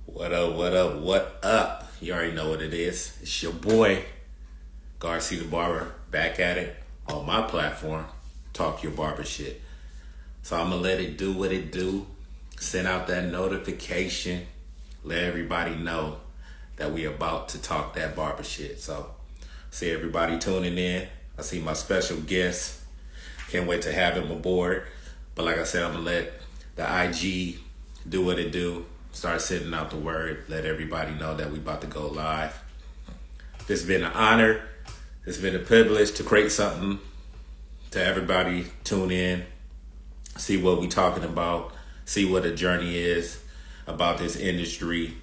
What up, what up, what up? You already know what it is. It's your boy, Garcia the Barber, back at it on my platform, Talk Your Barber Shit. So I'm gonna let it do what it do. Send out that notification. Let everybody know that we about to talk that barber shit. So see everybody tuning in. I see my special guest. Can't wait to have him aboard. But like I said, I'm gonna let the IG do what it do. Start sending out the word. Let everybody know that we about to go live. It's been an honor. It's been a privilege to create something to everybody tune in, see what we talking about, see what the journey is about this industry,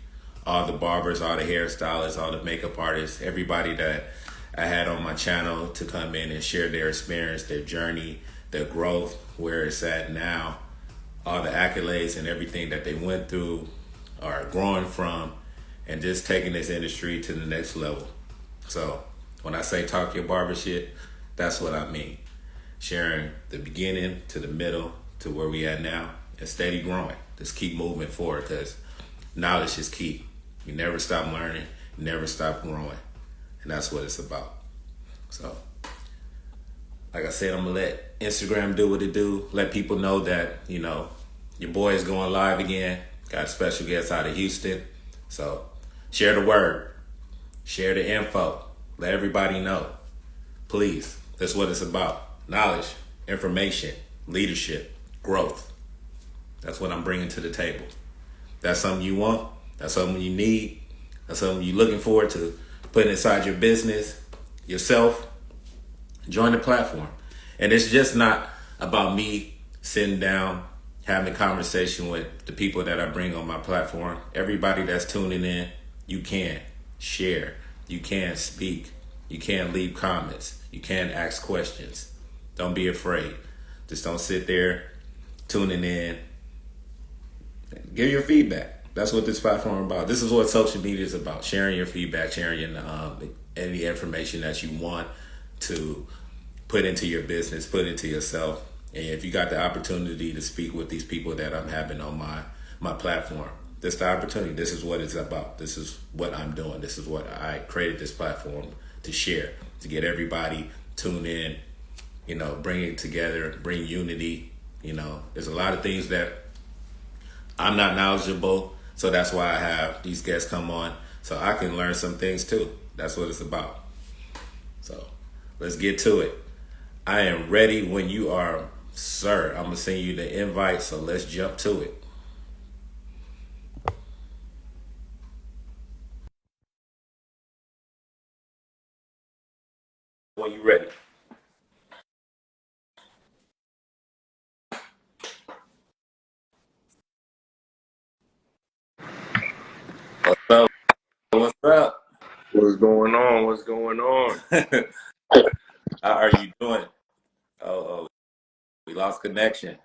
all the barbers, all the hairstylists, all the makeup artists, everybody that I had on my channel to come in and share their experience, their journey, their growth, where it's at now, all the accolades and everything that they went through are growing from, and just taking this industry to the next level. So when I say talk your barber shit, that's what I mean. Sharing the beginning to the middle to where we at now and steady growing. Just keep moving forward because knowledge is key. You never stop learning, you never stop growing. And that's what it's about. So, like I said, I'm gonna let Instagram do what it do. Let people know that, your boy is going live again. Got a special guest out of Houston. So, share the word. Share the info. Let everybody know. Please. That's what it's about. Knowledge, information, leadership, growth. That's what I'm bringing to the table. That's something you want. That's something you need. That's something you're looking forward to putting inside your business, yourself. Join the platform. And it's just not about me sitting down, having a conversation with the people that I bring on my platform. Everybody that's tuning in, you can share. You can speak. You can leave comments. You can ask questions. Don't be afraid. Just don't sit there tuning in. Give your feedback. That's what this platform is about. This is what social media is about. Sharing your feedback, sharing any information that you want to put into your business, put into yourself. And if you got the opportunity to speak with these people that I'm having on my platform, this is the opportunity. This is what it's about. This is what I'm doing. This is what I created this platform to share, to get everybody tuned in, bring it together, bring unity. There's a lot of things that I'm not knowledgeable, so that's why I have these guests come on, so I can learn some things too. That's what it's about. So let's get to it. I am ready when you are, sir. I'm gonna send you the invite, so let's jump to it. When you ready. What's up? What's up? What's going on? What's going on? How are you doing? Oh, we lost connection.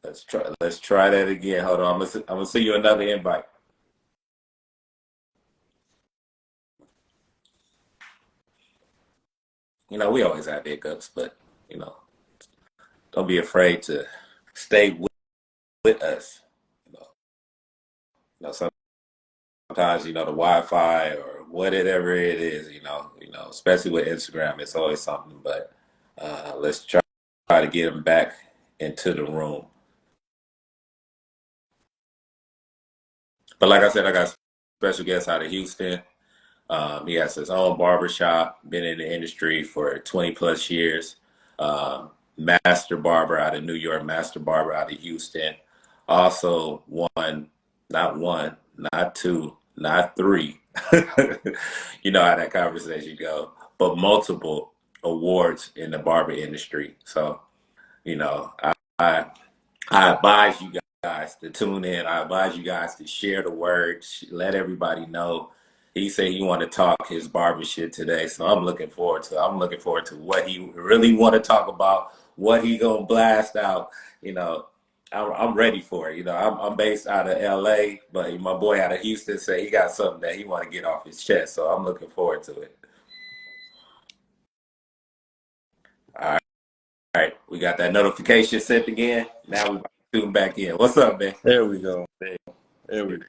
Let's try that again. Hold on. I'm gonna send you another invite. We always have hiccups, but you know, don't be afraid to stay with us. You know, sometimes the Wi-Fi or whatever it is. Especially with Instagram, it's always something. But let's try to get them back into the room. But like I said, I got a special guest out of Houston. He has his own barbershop, been in the industry for 20 plus years. Um, Master barber out of New York, master barber out of Houston. Also won, not one, not two, not three. You know how that conversation go, but multiple awards in the barber industry. So, you know, I, I advise you guys to tune in. I advise you guys to share the word, let everybody know. He said he want to talk his barber shit today, so I'm looking forward to. I'm looking forward to what he really want to talk about, what he gonna blast out. You know, I'm ready for it. I'm based out of L.A., but my boy out of Houston said he got something that he want to get off his chest, so I'm looking forward to it. All right, all right, we got that notification sent again. Now we tune back in. What's up, man? There we go. There we go.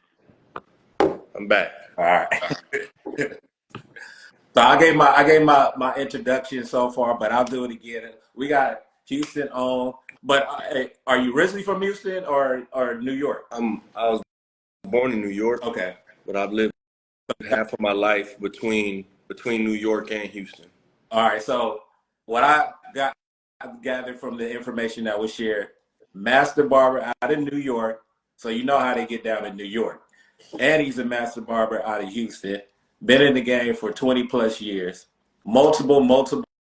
I'm back. All right. So I gave my introduction so far, but I'll do it again. We got Houston on, but hey, are you originally from Houston or New York? I was born in New York, Okay. but I've lived half of my life between New York and Houston. All right. So what I gathered from the information that was shared, master barber out of New York. So you know how they get down in New York. And he's a master barber out of Houston. Been in the game for 20 plus years. Multiple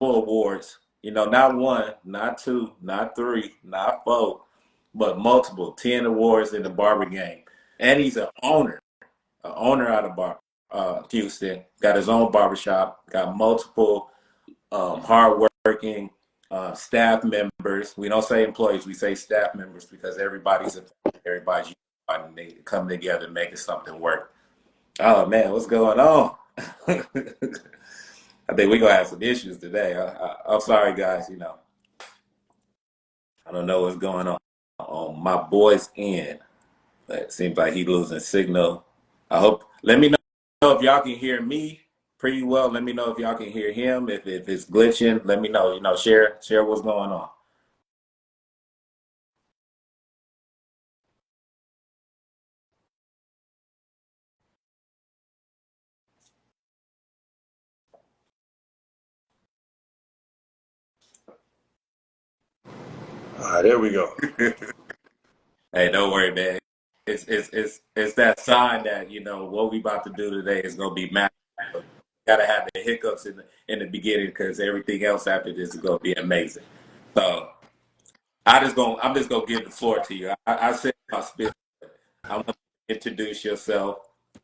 awards. You know, not one, not two, not three, not four, but multiple. 10 awards in the barber game. And he's an owner out of Houston. Got his own barbershop. Got multiple hardworking staff members. We don't say employees, we say staff members because everybody's and they come together making something work. Oh man, what's going on? I think we're gonna have some issues today. I'm sorry, guys. You know, I don't know what's going on my boy's end. But it seems like he's losing signal. I hope. Let me know if y'all can hear me pretty well. Let me know if y'all can hear him. If it's glitching, let me know. You know, share what's going on. All right, there we go. Hey, don't worry, man. It's that sign that you know what we about to do today is gonna be massive. Gotta have the hiccups in the beginning because everything else after this is gonna be amazing. So I'm just gonna give the floor to you. I said my spiel. I want you to introduce yourself.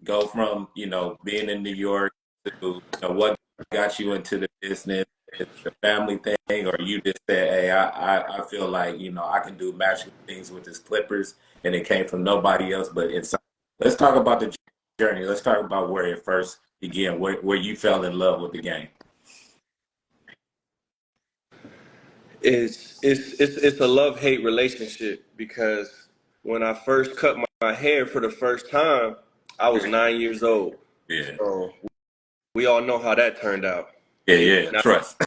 Go from you know being in New York to you know what got you into the business. It's a family thing, or you just said, "Hey, I feel like you know I can do magical things with this Clippers," and it came from nobody else but inside. Let's talk about the journey. Let's talk about where it first began, where you fell in love with the game. It's a love-hate relationship because when I first cut my hair for the first time, I was 9 years old. Yeah, So we all know how that turned out. yeah. Now, Trust.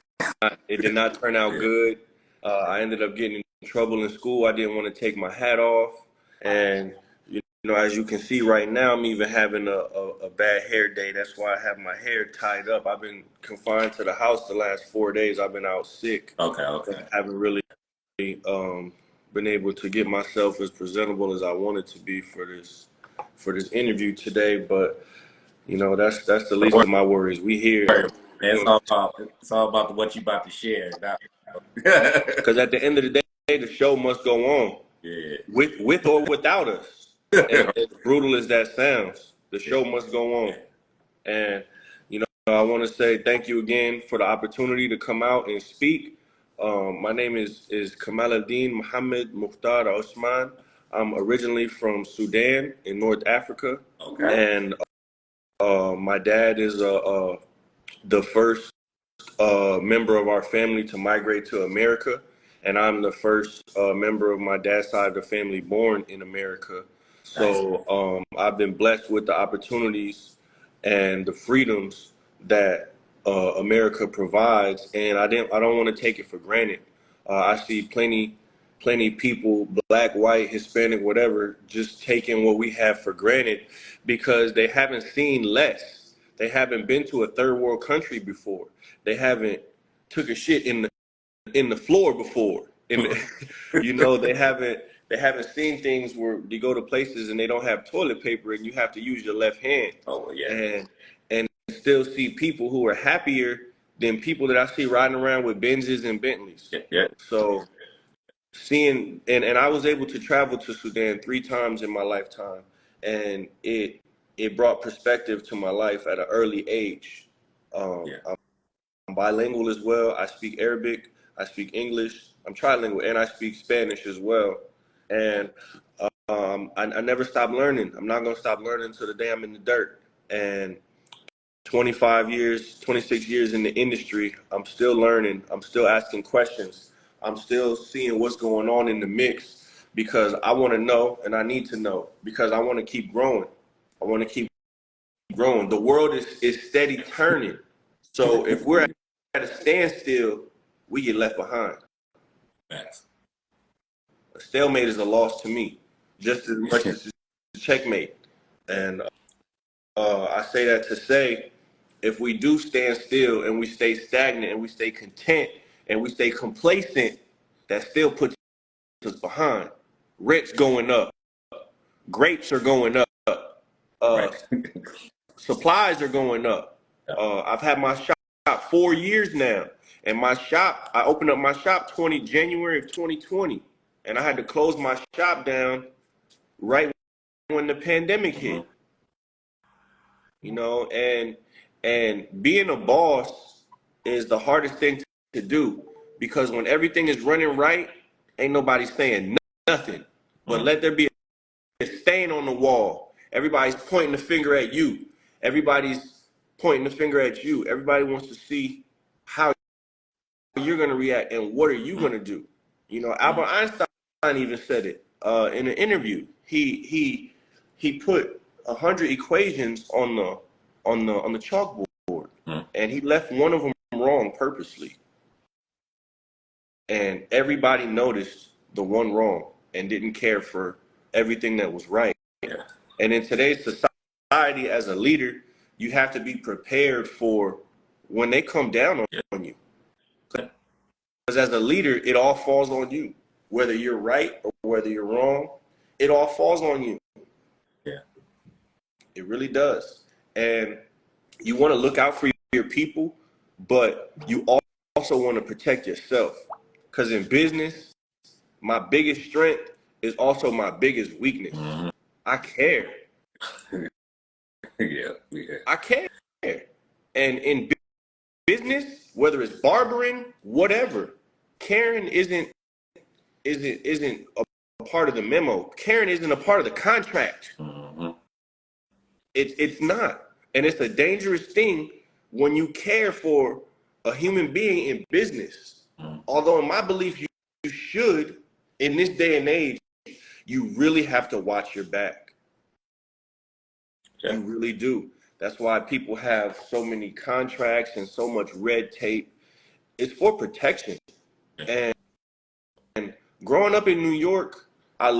it did not turn out Yeah. good. I ended up getting in trouble in school. I didn't want to take my hat off. And, you know, as you can see right now, I'm even having a bad hair day. That's why I have my hair tied up. I've been confined to the house the last 4 days. I've been out sick. Okay. So Okay. I haven't really been able to get myself as presentable as I wanted to be for this interview today. But, you know, that's the Don't least of my worries. We here. worry, man. It's all about what you about to share. Because at the end of the day, the show must go on, Yeah. with or without us. As brutal as that sounds, the show must go on. And you know, I want to say thank you again for the opportunity to come out and speak. My name is Kamal Mohammed Mukhtar Osman. I'm originally from Sudan in North Africa, Okay. and my dad is the first member of our family to migrate to America, and I'm the first member of my dad's side of the family born in America. Nice. So I've been blessed with the opportunities and the freedoms that America provides, and I don't want to take it for granted. I see plenty people, black, white, Hispanic, whatever, just taking what we have for granted because they haven't seen less. They haven't been to a third world country before. They haven't took a shit in the floor before. And you know, they haven't seen things where you go to places and they don't have toilet paper and you have to use your left hand. Oh well, yeah. And still see people who are happier than people that I see riding around with Benzes and Bentleys. Yeah. Yeah. So seeing and I was able to travel to Sudan 3 times in my lifetime, and it brought perspective to my life at an early age. Yeah. I'm bilingual as well. I speak Arabic, I speak English, I'm trilingual, and I speak Spanish as well. And I never stop learning. I'm not gonna stop learning until the day I'm in the dirt. And 25 years, 26 years in the industry, I'm still learning. I'm still asking questions. I'm still seeing what's going on in the mix because I want to know and I need to know because I want to keep growing. I want to keep growing. The world is steady turning. So if we're at a standstill, we get left behind. Facts. A stalemate is a loss to me, just as much as a checkmate. And I say that to say, if we do stand still and we stay stagnant and we stay content and we stay complacent, that still puts us behind. Rent's going up. Grapes are going up. Uh, Right. supplies are going up. I've had my shop 4 years now, and I opened up my shop January of 2020, and I had to close my shop down right when the pandemic hit. You know, and being a boss is the hardest thing to do, because when everything is running right, ain't nobody saying nothing. But let there be a stain on the wall. Everybody's pointing the finger at you. Everybody's pointing the finger at you. Everybody wants to see how you're going to react and what are you going to do. You know, Albert Einstein even said it in an interview. He put 100 equations on the chalkboard, and he left one of them wrong purposely. And everybody noticed the one wrong and didn't care for everything that was right. Yeah. And in today's society, as a leader, you have to be prepared for when they come down on you. Because as a leader, it all falls on you. Whether you're right or whether you're wrong, it all falls on you. Yeah. It really does. And you want to look out for your people, but you also want to protect yourself. Because in business, my biggest strength is also my biggest weakness. I care. Yeah. I care. And in business, whether it's barbering, whatever, caring isn't a part of the memo. Caring isn't a part of the contract. It's not. And it's a dangerous thing when you care for a human being in business. Although in my belief you should, in this day and age, you really have to watch your back. Yeah. You really do. That's why people have so many contracts and so much red tape. It's for protection. And growing up in New York, I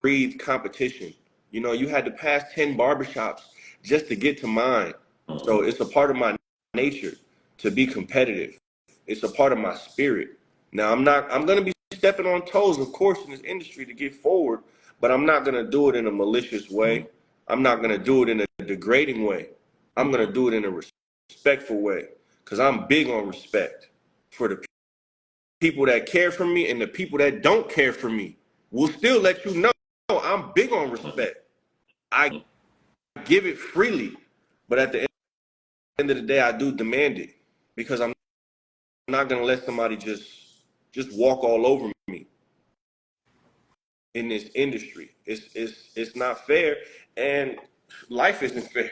breathed competition. You know, you had to pass 10 barbershops just to get to mine. So it's a part of my nature to be competitive. It's a part of my spirit. Now I'm going to be stepping on toes, of course, in this industry to get forward, but I'm not going to do it in a malicious way. I'm not going to do it in a degrading way. I'm going to do it in a respectful way, because I'm big on respect for the people that care for me, and the people that don't care for me will still let you know I'm big on respect. I give it freely, but at the end of the day, I do demand it, because I'm not going to let somebody just walk all over me in this industry. It's not fair, and life isn't fair.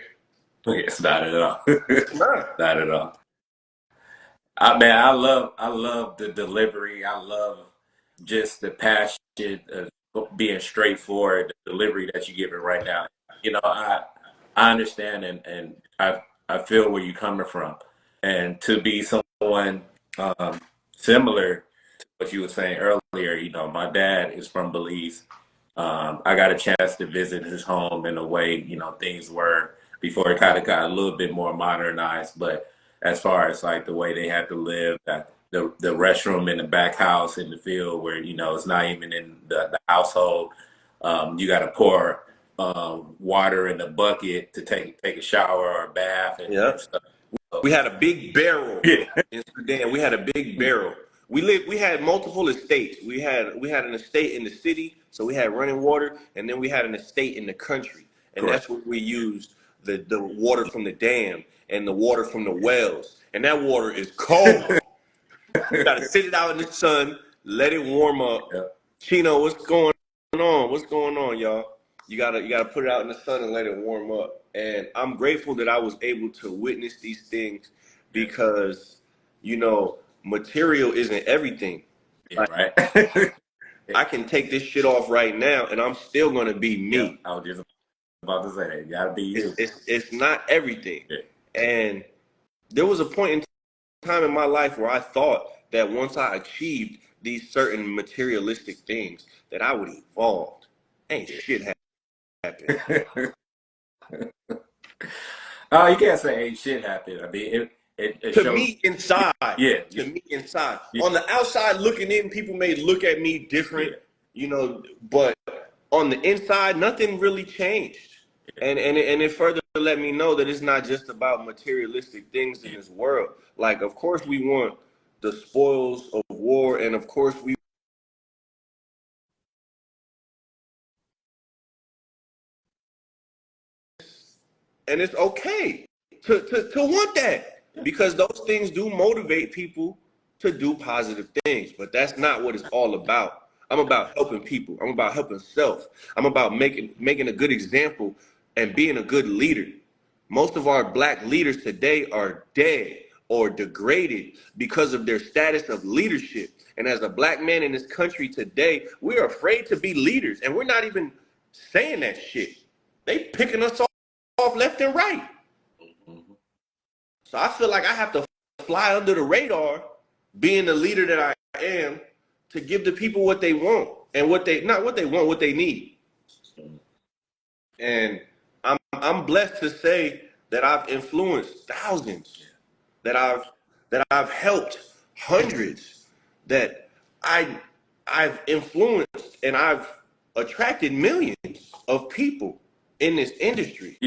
It's not at all. It's not. Not at all. I love the delivery. I love just the passion of being straightforward, the delivery that you're giving right now. You know, I understand and I feel where you're coming from. And to be someone similar to what you were saying earlier, you know, my dad is from Belize. I got a chance to visit his home in a way, you know, things were before it kind of got a little bit more modernized. But as far as like the way they had to live, that the restroom in the back house in the field where, you know, it's not even in the household. You got to pour water in a bucket to take a shower or a bath and stuff. We had a big barrel Yeah. in Sudan. We had a big barrel. We had multiple estates. We had an estate in the city, so we had running water, and then we had an estate in the country. And Correct. that's where we used the water from the dam and the water from the wells. And that water is cold. You gotta sit it out in the sun, let it warm up. Yeah. Chino, what's going on? What's going on, y'all? You gotta put it out in the sun and let it warm up. And I'm grateful that I was able to witness these things, because, you know, material isn't everything. Yeah, right. I can take this shit off right now and I'm still gonna be me. Yeah, I was just about to say that. You gotta be you. It's not everything. Yeah. And there was a point in time in my life where I thought that once I achieved these certain materialistic things, that I would evolve. Ain't shit happened. Yeah. Oh, you can't say ain't shit happened. I mean, it To shows. me inside, Yeah, to me inside. yeah, On the outside looking in, people may look at me different, yeah, but on the inside, nothing really changed. And it further let me know that it's not just about materialistic things in yeah. this world. Like, of course, we want the spoils of war, and of course, and it's okay to want that because those things do motivate people to do positive things. But that's not what it's all about. I'm about helping people. I'm about helping self. I'm about making a good example and being a good leader. Most of our black leaders today are dead or degraded because of their status of leadership. And as a black man in this country today, we're afraid to be leaders, and we're not even saying that shit. They picking us off left and right. Mhm. So I feel like I have to fly under the radar, being the leader that I am, to give the people what they want and what they not what they want, what they need. And I'm blessed to say that I've influenced thousands, that I've helped hundreds, that I I've influenced and I've attracted millions of people in this industry.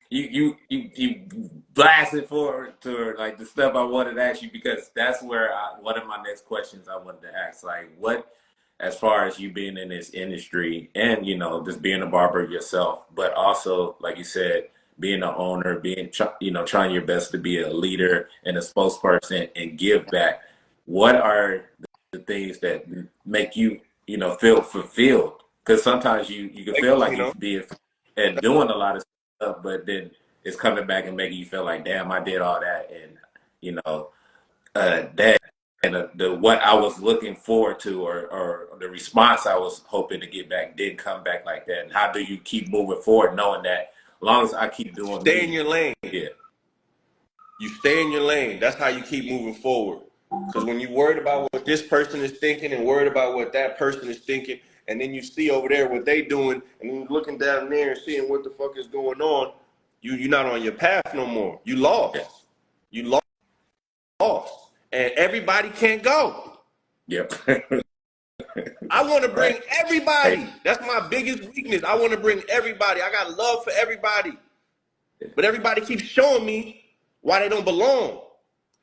You, you blasted forward to like the stuff I wanted to ask you because that's where one of my next questions I wanted to ask. Like, what, as far as you being in this industry and just being a barber yourself, but also like you said, being an owner, being trying your best to be a leader and a spokesperson and give back. What are the things that make you feel fulfilled? Because sometimes you can feel Like, like you be and doing a lot of stuff, but then it's coming back and making you feel like, damn, I did all that, and that and the what I was looking forward to, or the response I was hoping to get back didn't come back like that. And how do you keep moving forward, knowing that as long as I keep doing stay in me, your lane. yeah, You stay in your lane. That's how you keep moving forward. Because when you're worried about what this person is thinking and worried about what that person is thinking, and then you see over there what they doing, and then you're looking down there and seeing what the fuck is going on, you're not on your path no more. You yeah, lost. You lost. And everybody can't go. yep, I want to right, bring hey, everybody. That's my biggest weakness. I want to bring everybody. I got love for everybody. But everybody keeps showing me why they don't belong.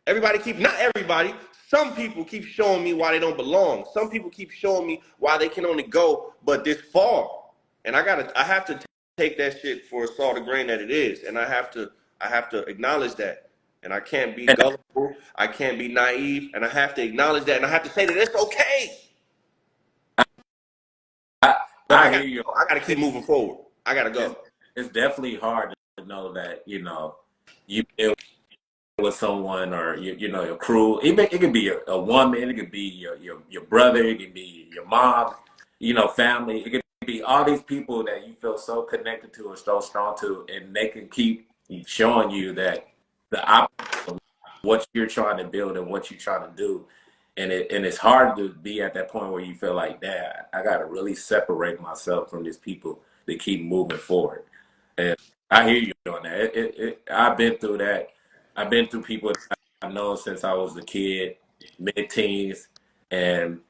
Not everybody, some people keep showing me why they don't belong. Some people keep showing me why they can only go but this far. And I have to take that shit for a salt of grain that it is. And I have to acknowledge that. And I can't be and gullible. I can't be naive. And I have to acknowledge that. And I have to say that it's okay. I, But I hear you. I gotta keep moving forward. I gotta It's, go. it's definitely hard to know that you with someone, or your crew. It could be a woman, it could be your brother, it could be your mom, family. It could be all these people that you feel so connected to or so strong to, and they can keep showing you that the opposite of what you're trying to build and what you're trying to do. And it's hard to be at that point where you feel like, damn, I got to really separate myself from these people to keep moving forward. And I hear you on that. I've been through that. I've been through people that I've known since I was a kid, mid-teens, and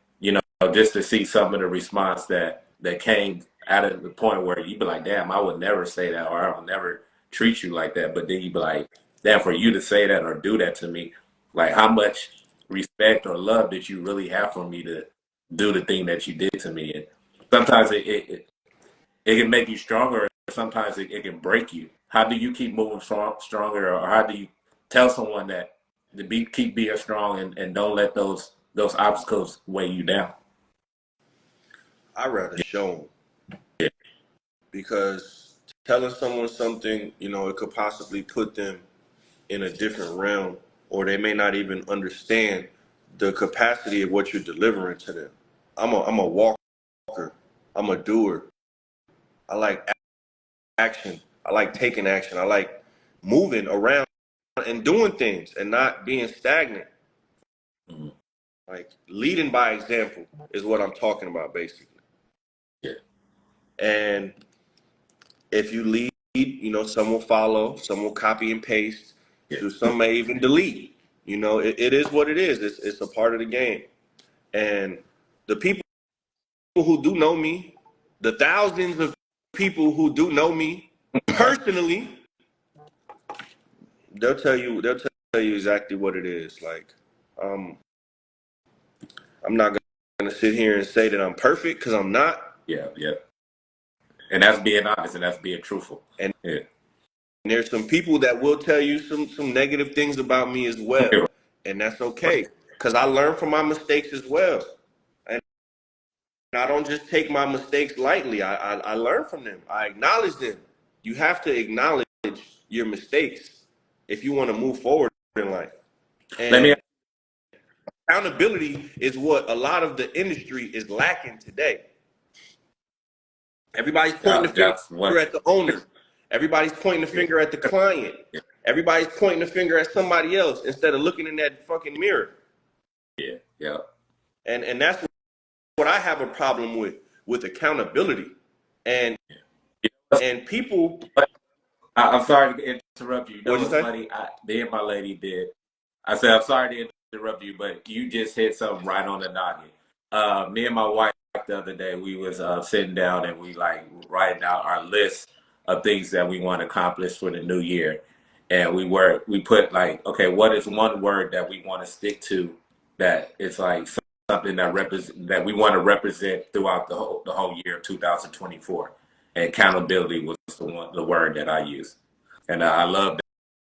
just to see some of the response that came out of the point where you'd be like, "Damn, I would never say that, or I would never treat you like that." But then you'd be like, "Damn, for you to say that or do that to me, like how much respect or love did you really have for me to do the thing that you did to me?" And sometimes it can make you stronger. Sometimes it can break you. How do you keep moving stronger, or how do you tell someone that keep being strong and don't let those obstacles weigh you down? I'd rather show them because telling someone something, it could possibly put them in a different realm, or they may not even understand the capacity of what you're delivering to them. I'm a walker. I'm a doer. I like action. I like taking action. I like moving around and doing things and not being stagnant. Mm-hmm. Like leading by example is what I'm talking about, basically. Yeah. And if you lead, some will follow, some will copy and paste, Yeah. so some may even delete. It is what it is. It's a part of the game. And the people who do know me, the thousands of people who do know me personally, they'll tell you exactly what it is. Like, I'm not gonna sit here and say that I'm perfect because I'm not. Yeah. Yeah. And that's being honest and that's being truthful. And Yeah. there's some people that will tell you some negative things about me as well, and that's okay because I learn from my mistakes as well. And I don't just take my mistakes lightly. I learn from them. I acknowledge them. You have to acknowledge your mistakes if you want to move forward in life. Let me And accountability is what a lot of the industry is lacking today. Everybody's pointing the finger that's one. at the owner. Everybody's pointing the finger at the client. Yeah. Everybody's pointing the finger at somebody else instead of looking in that fucking mirror. Yeah. Yeah. And that's what I have a problem with accountability. And people. I'm sorry to interrupt you. You know What'd you what's say? funny? Me and my lady did. I said, I'm sorry to interrupt you, but you just hit something right on the noggin. Me and my wife the other day, we was sitting down and we like writing out our list of things that we want to accomplish for the new year. And we put like, okay, what is one word that we want to stick to that it's like something that we want to represent throughout the whole year of 2024. And accountability was the word that I used. And I love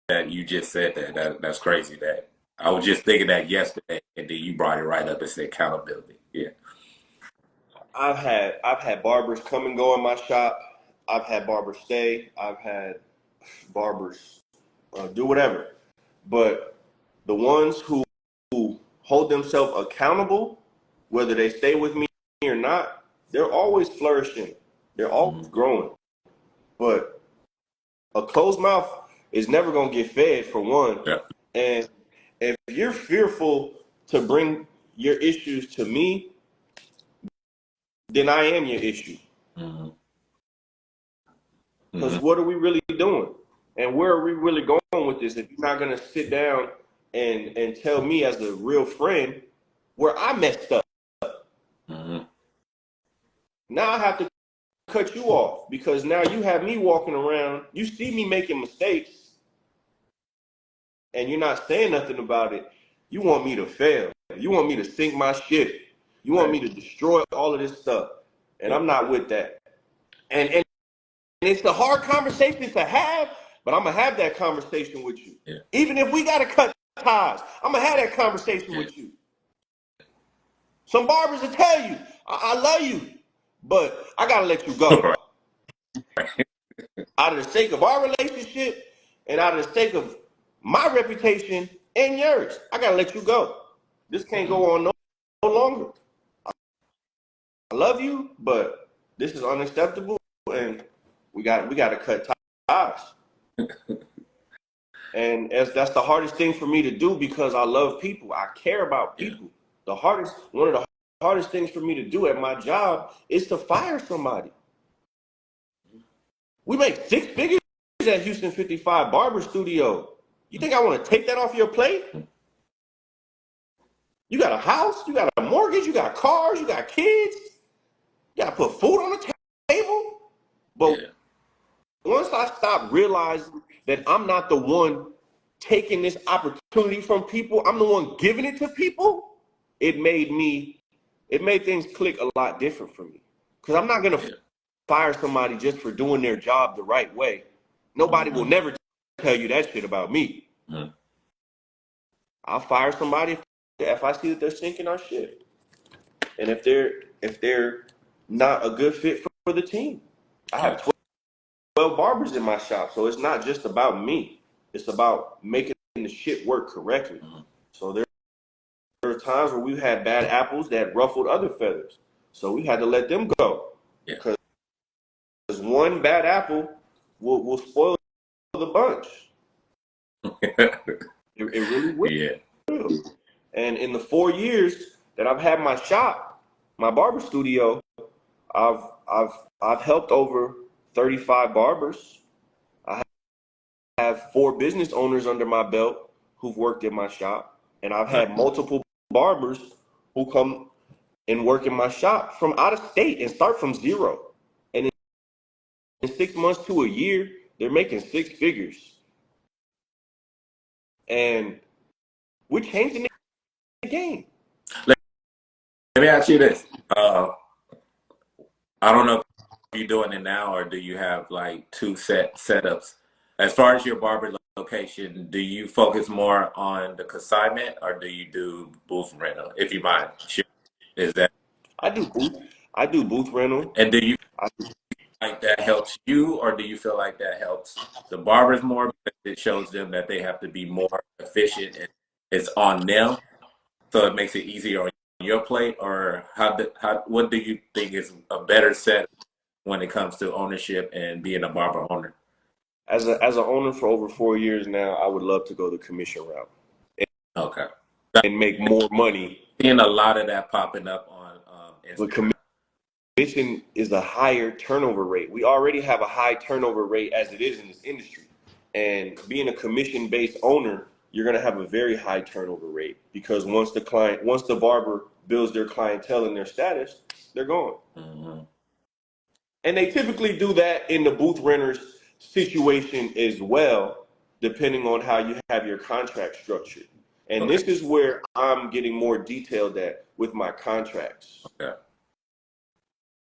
that you just said that. That's crazy. That I was just thinking that yesterday, and then you brought it right up and said accountability. Yeah. I've had barbers come and go in my shop. I've had barbers stay. I've had barbers do whatever. But the ones who hold themselves accountable, whether they stay with me or not, they're always flourishing. They're always growing. But a closed mouth is never going to get fed, for one. Yeah. And if you're fearful to bring your issues to me, then I am your issue. Mm-hmm. Because Mm-hmm. what are we really doing? And where are we really going with this if you're not going to sit down and tell me as a real friend where I messed up? Mm-hmm. Now I have to cut you off because now you have me walking around. You see me making mistakes and you're not saying nothing about it. You want me to fail. You want me to sink my ship. You want me to destroy all of this stuff. And I'm not with that. And it's a hard conversation to have, but I'm going to have that conversation with you. Yeah. Even if we got to cut ties, I'm going to have that conversation with you. Some barbers will tell you, I love you, but I got to let you go. Out of the sake of our relationship and out of the sake of my reputation and yours, I got to let you go. This can't go on no longer. I love you, but this is unacceptable, and we got to cut ties. And that's the hardest thing for me to do because I love people. I care about Yeah. people. One of the hardest things for me to do at my job is to fire somebody. We make 6 figures at Houston 55 Barber Studio. You think I want to take that off your plate? You got a house, you got a mortgage, you got cars, you got kids. You got to put food on the table. But Yeah. once I stopped realizing that I'm not the one taking this opportunity from people, I'm the one giving it to people, it made things click a lot different for me. Because I'm not going to fire somebody just for doing their job the right way. Nobody will never tell you that shit about me. Mm-hmm. I'll fire somebody if I see that they're sinking our shit. And if they're not a good fit for the team. I have 12 barbers in my shop, so it's not just about me. It's about making the shit work correctly. So there are times where we've had bad apples that ruffled other feathers. So we had to let them go. Yeah. Because one bad apple will spoil the bunch. It really will. Yeah. And in the 4 years that I've had my shop, my barber studio, I've I've I've helped over 35 barbers. I have 4 business owners under my belt who've worked in my shop, and I've had multiple barbers who come and work in my shop from out of state and start from zero. And in 6 months to a year, they're making 6 figures. And we're changing the game. Let me ask you this. I don't know if you're doing it now or do you have like two setups? As far as your barber location, do you focus more on the consignment or do you do booth rental? If you mind, sure. Is that I do booth. I do booth rental. and do you I, feel like that helps you or do you feel like that helps the barbers more because it shows them that they have to be more efficient and it's on them, so it makes it easier on your plate? Or what do you think is a better set when it comes to ownership and being a barber owner? as an owner for over 4 years now, I would love to go the commission route Okay. and make more money. Seeing a lot of that popping up on But Instagram. commission is a higher turnover rate. We already have a high turnover rate as it is in this industry. And being a commission based owner, you're going to have a very high turnover rate because once the barber builds their clientele and their status, they're gone. Mm-hmm. And they typically do that in the booth renters situation as well, depending on how you have your contract structured. And Okay. this is where I'm getting more detailed at with my contracts, Okay.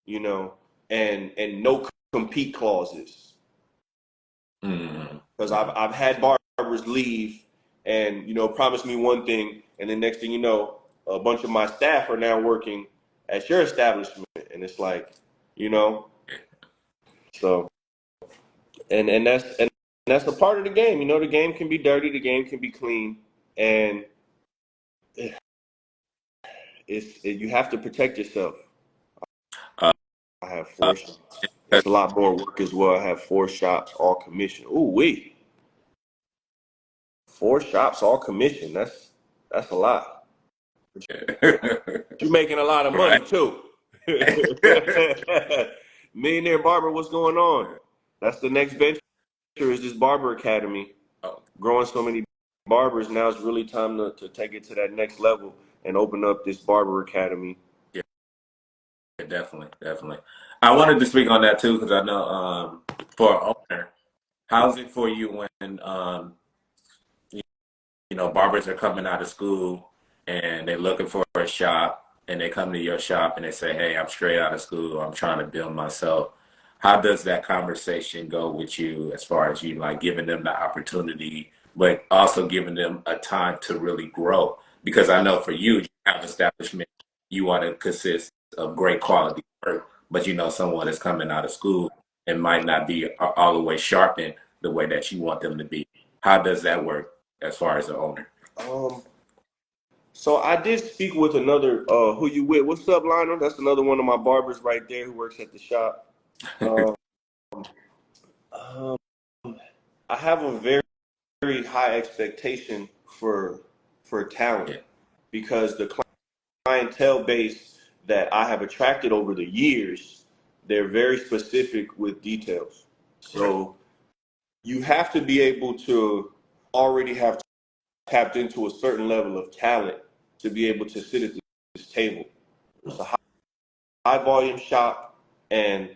you know, and no compete clauses. Mm-hmm. Because I've had barbers leave and, promise me one thing, and then next thing you know, a bunch of my staff are now working at your establishment. And it's like, you know, so and that's a part of the game. The game can be dirty, the game can be clean, and you have to protect yourself. Uh, I have uh, 4 shops. It's a lot more work as well. I have 4 shops, all commission. Ooh wee, 4 shops, all commission. That's a lot. You're making a lot of money right. too. Millionaire Barber, what's going on? That's the next venture. Is this Barber Academy? Oh, Growing so many barbers, now it's really time to take it to that next level and open up this Barber Academy. yeah, definitely, definitely. I wanted to speak on that too because I know for an owner, how's it for you when barbers are coming out of school and they're looking for a shop and they come to your shop and they say, hey, I'm straight out of school. I'm trying to build myself. How does that conversation go with you as far as you like giving them the opportunity, but also giving them a time to really grow? Because I know for you have establishment, you want to consist of great quality work, but someone is coming out of school and might not be all the way sharpened the way that you want them to be. How does that work as far as the owner? Um, so I did speak with another who you with? What's up, Lionel? That's another one of my barbers right there who works at the shop. Um, um, I have a very, very high expectation for talent Yeah, because the clientele base that I have attracted over the years, they're very specific with details. right. So you have to be able to already have tapped into a certain level of talent to be able to sit at this table. It's a high volume shop, and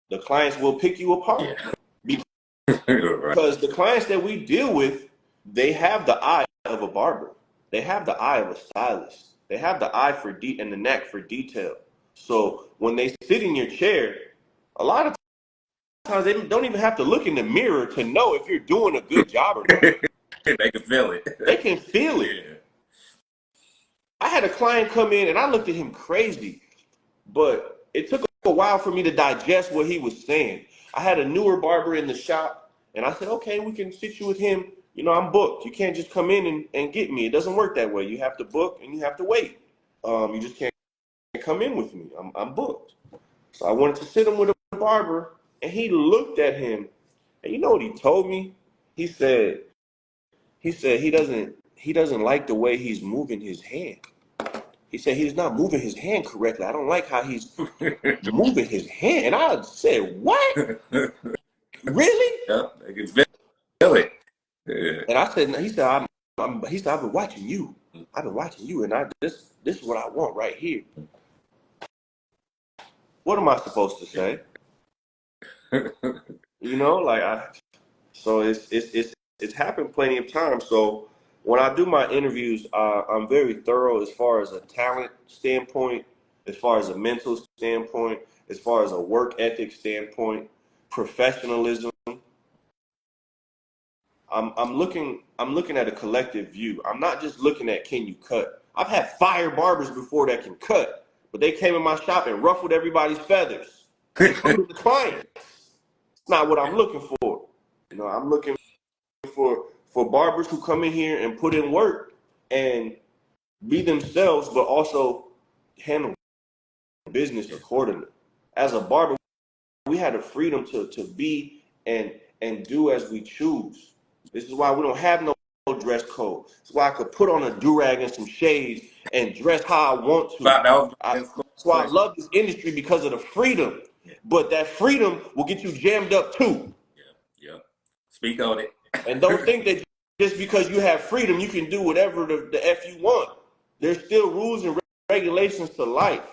the clients will pick you apart Yeah, right. because the clients that we deal with, they have the eye of a barber, they have the eye of a stylist, they have the eye for and the knack for detail. So when they sit in your chair, a lot of times they don't even have to look in the mirror to know if you're doing a good job or not. They can feel it. They can feel it. Yeah. I had a client come in and I looked at him crazy, but it took a while for me to digest what he was saying. I had a newer barber in the shop and I said, okay, we can sit you with him. I'm booked. You can't just come in and get me. It doesn't work that way. You have to book and you have to wait. You just can't come in with me. I'm booked. So I wanted to sit him with a barber and he looked at him And you know what he told me? He said he doesn't like the way he's moving his hand. He said he's not moving his hand correctly. I don't like how he's moving his hand. And I said, what? Really? Yeah, I can feel it. Yeah. And I said, he said, he said, I've been watching you. I've been watching you, and this is what I want right here. What am I supposed to say? You know, so it's happened plenty of times. So when I do my interviews, I'm very thorough as far as a talent standpoint, as far as a mental standpoint, as far as a work ethic standpoint, professionalism. I'm looking at a collective view. I'm not just looking at can you cut. I've had fire barbers before that can cut, but they came in my shop and ruffled everybody's feathers, including the clients. It's not what I'm looking for. You know, I'm looking for barbers who come in here and put in work and be themselves, but also handle business accordingly. As a barber, we had the freedom to be and do as we choose. This is why we don't have no dress code. It's why I could put on a do-rag and some shades and dress how I want to. That's why I love this industry, because of the freedom. But that freedom will get you jammed up too. Yeah. Speak on it. And don't think that just because you have freedom, you can do whatever the F you want. There's still rules and regulations to life.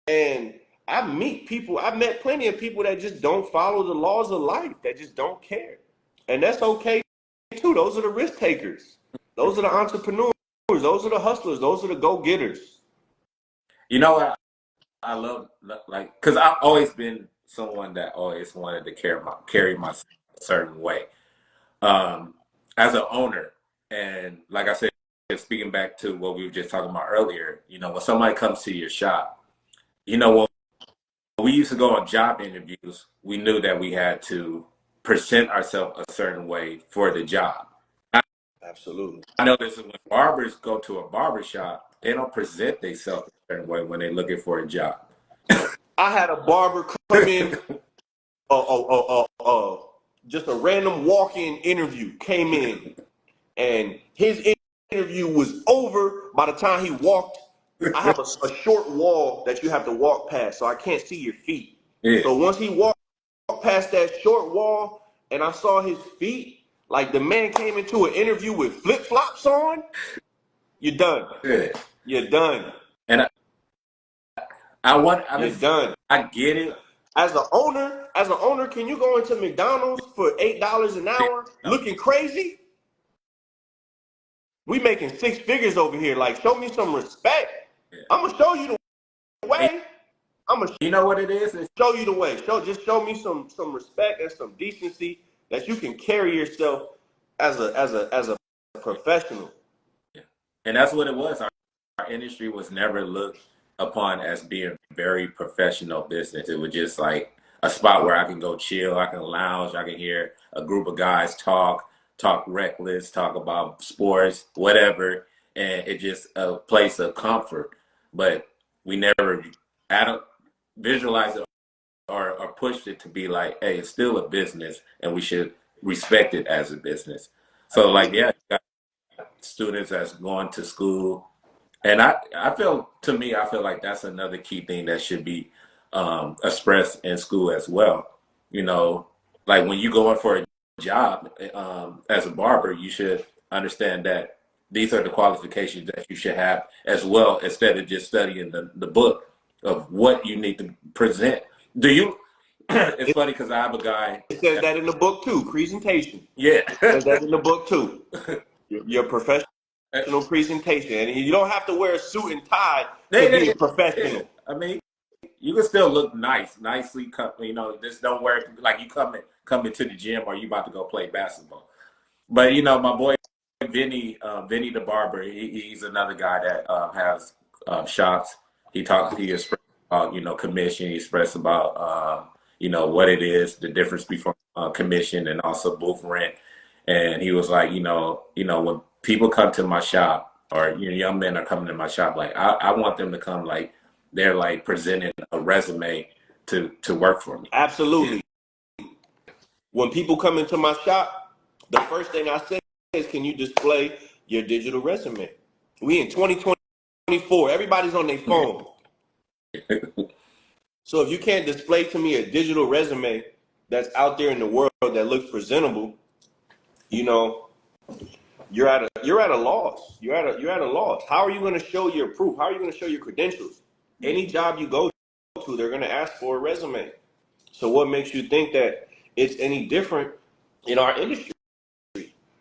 And I've met plenty of people that just don't follow the laws of life, that just don't care. And that's okay too. Those are the risk takers. Those are the entrepreneurs. Those are the hustlers. Those are the go-getters. You know what I love, like, because I've always been someone that always wanted to carry myself a certain way. As an owner, and like I said, speaking back to what we were just talking about earlier, you know, when somebody comes to your shop, you know, when we used to go on job interviews, we knew that we had to present ourselves a certain way for the job. Absolutely. I notice when barbers go to a barber shop, they don't present themselves a certain way when they're looking for a job. I had a barber come in, just a random walk-in interview, came in, and his interview was over by the time he walked. I have a short wall that you have to walk past, so I can't see your feet. Yeah. So once he walked past that short wall and I saw his feet, like the man came into an interview with flip-flops on, you're done. Yeah. You're done. And you're done. I get it. As an owner, can you go into McDonald's for $8 an hour looking crazy? We making six figures over here. Like, show me some respect. Yeah. I'm gonna show you the way. You know what it is? Show you the way. Just show me some respect and some decency that you can carry yourself as a professional. Yeah. And that's what it was. Our industry was never looked upon as being very professional business. It was just like a spot where I can go chill, I can lounge, I can hear a group of guys talk reckless, talk about sports, whatever, and it's just a place of comfort. But we never visualized it or pushed it to be like, hey, it's still a business and we should respect it as a business. So like, yeah, you got students that's going to school. And I feel like that's another key thing that should be expressed in school as well. You know, like when you go in for a job as a barber, you should understand that these are the qualifications that you should have as well, instead of just studying the book of what you need to present. Do you? It's funny because I have a guy. It says that in the book too, presentation. Yeah. It says that in the book too. Your professional presentation, and you don't have to wear a suit and tie to be a professional. I mean, you can still look nicely cut. You know, just don't wear like you come into the gym or you about to go play basketball. But you know, my boy Vinny the barber, he's another guy that has shops. He expressed about, you know, commission. He expressed about you know, what it is, the difference between commission and also booth rent. And he was like, you know, when people come to my shop, or you know, young men are coming to my shop, like I want them to come like they're like presenting a resume to work for me. Absolutely. When people come into my shop, the first thing I say is, can you display your digital resume? We in 2024, everybody's on their phone. So if you can't display to me a digital resume that's out there in the world that looks presentable, you know, you're at a loss. You're at a loss. How are you going to show your proof? How are you going to show your credentials? Any job you go to, they're going to ask for a resume. So what makes you think that it's any different in our industry?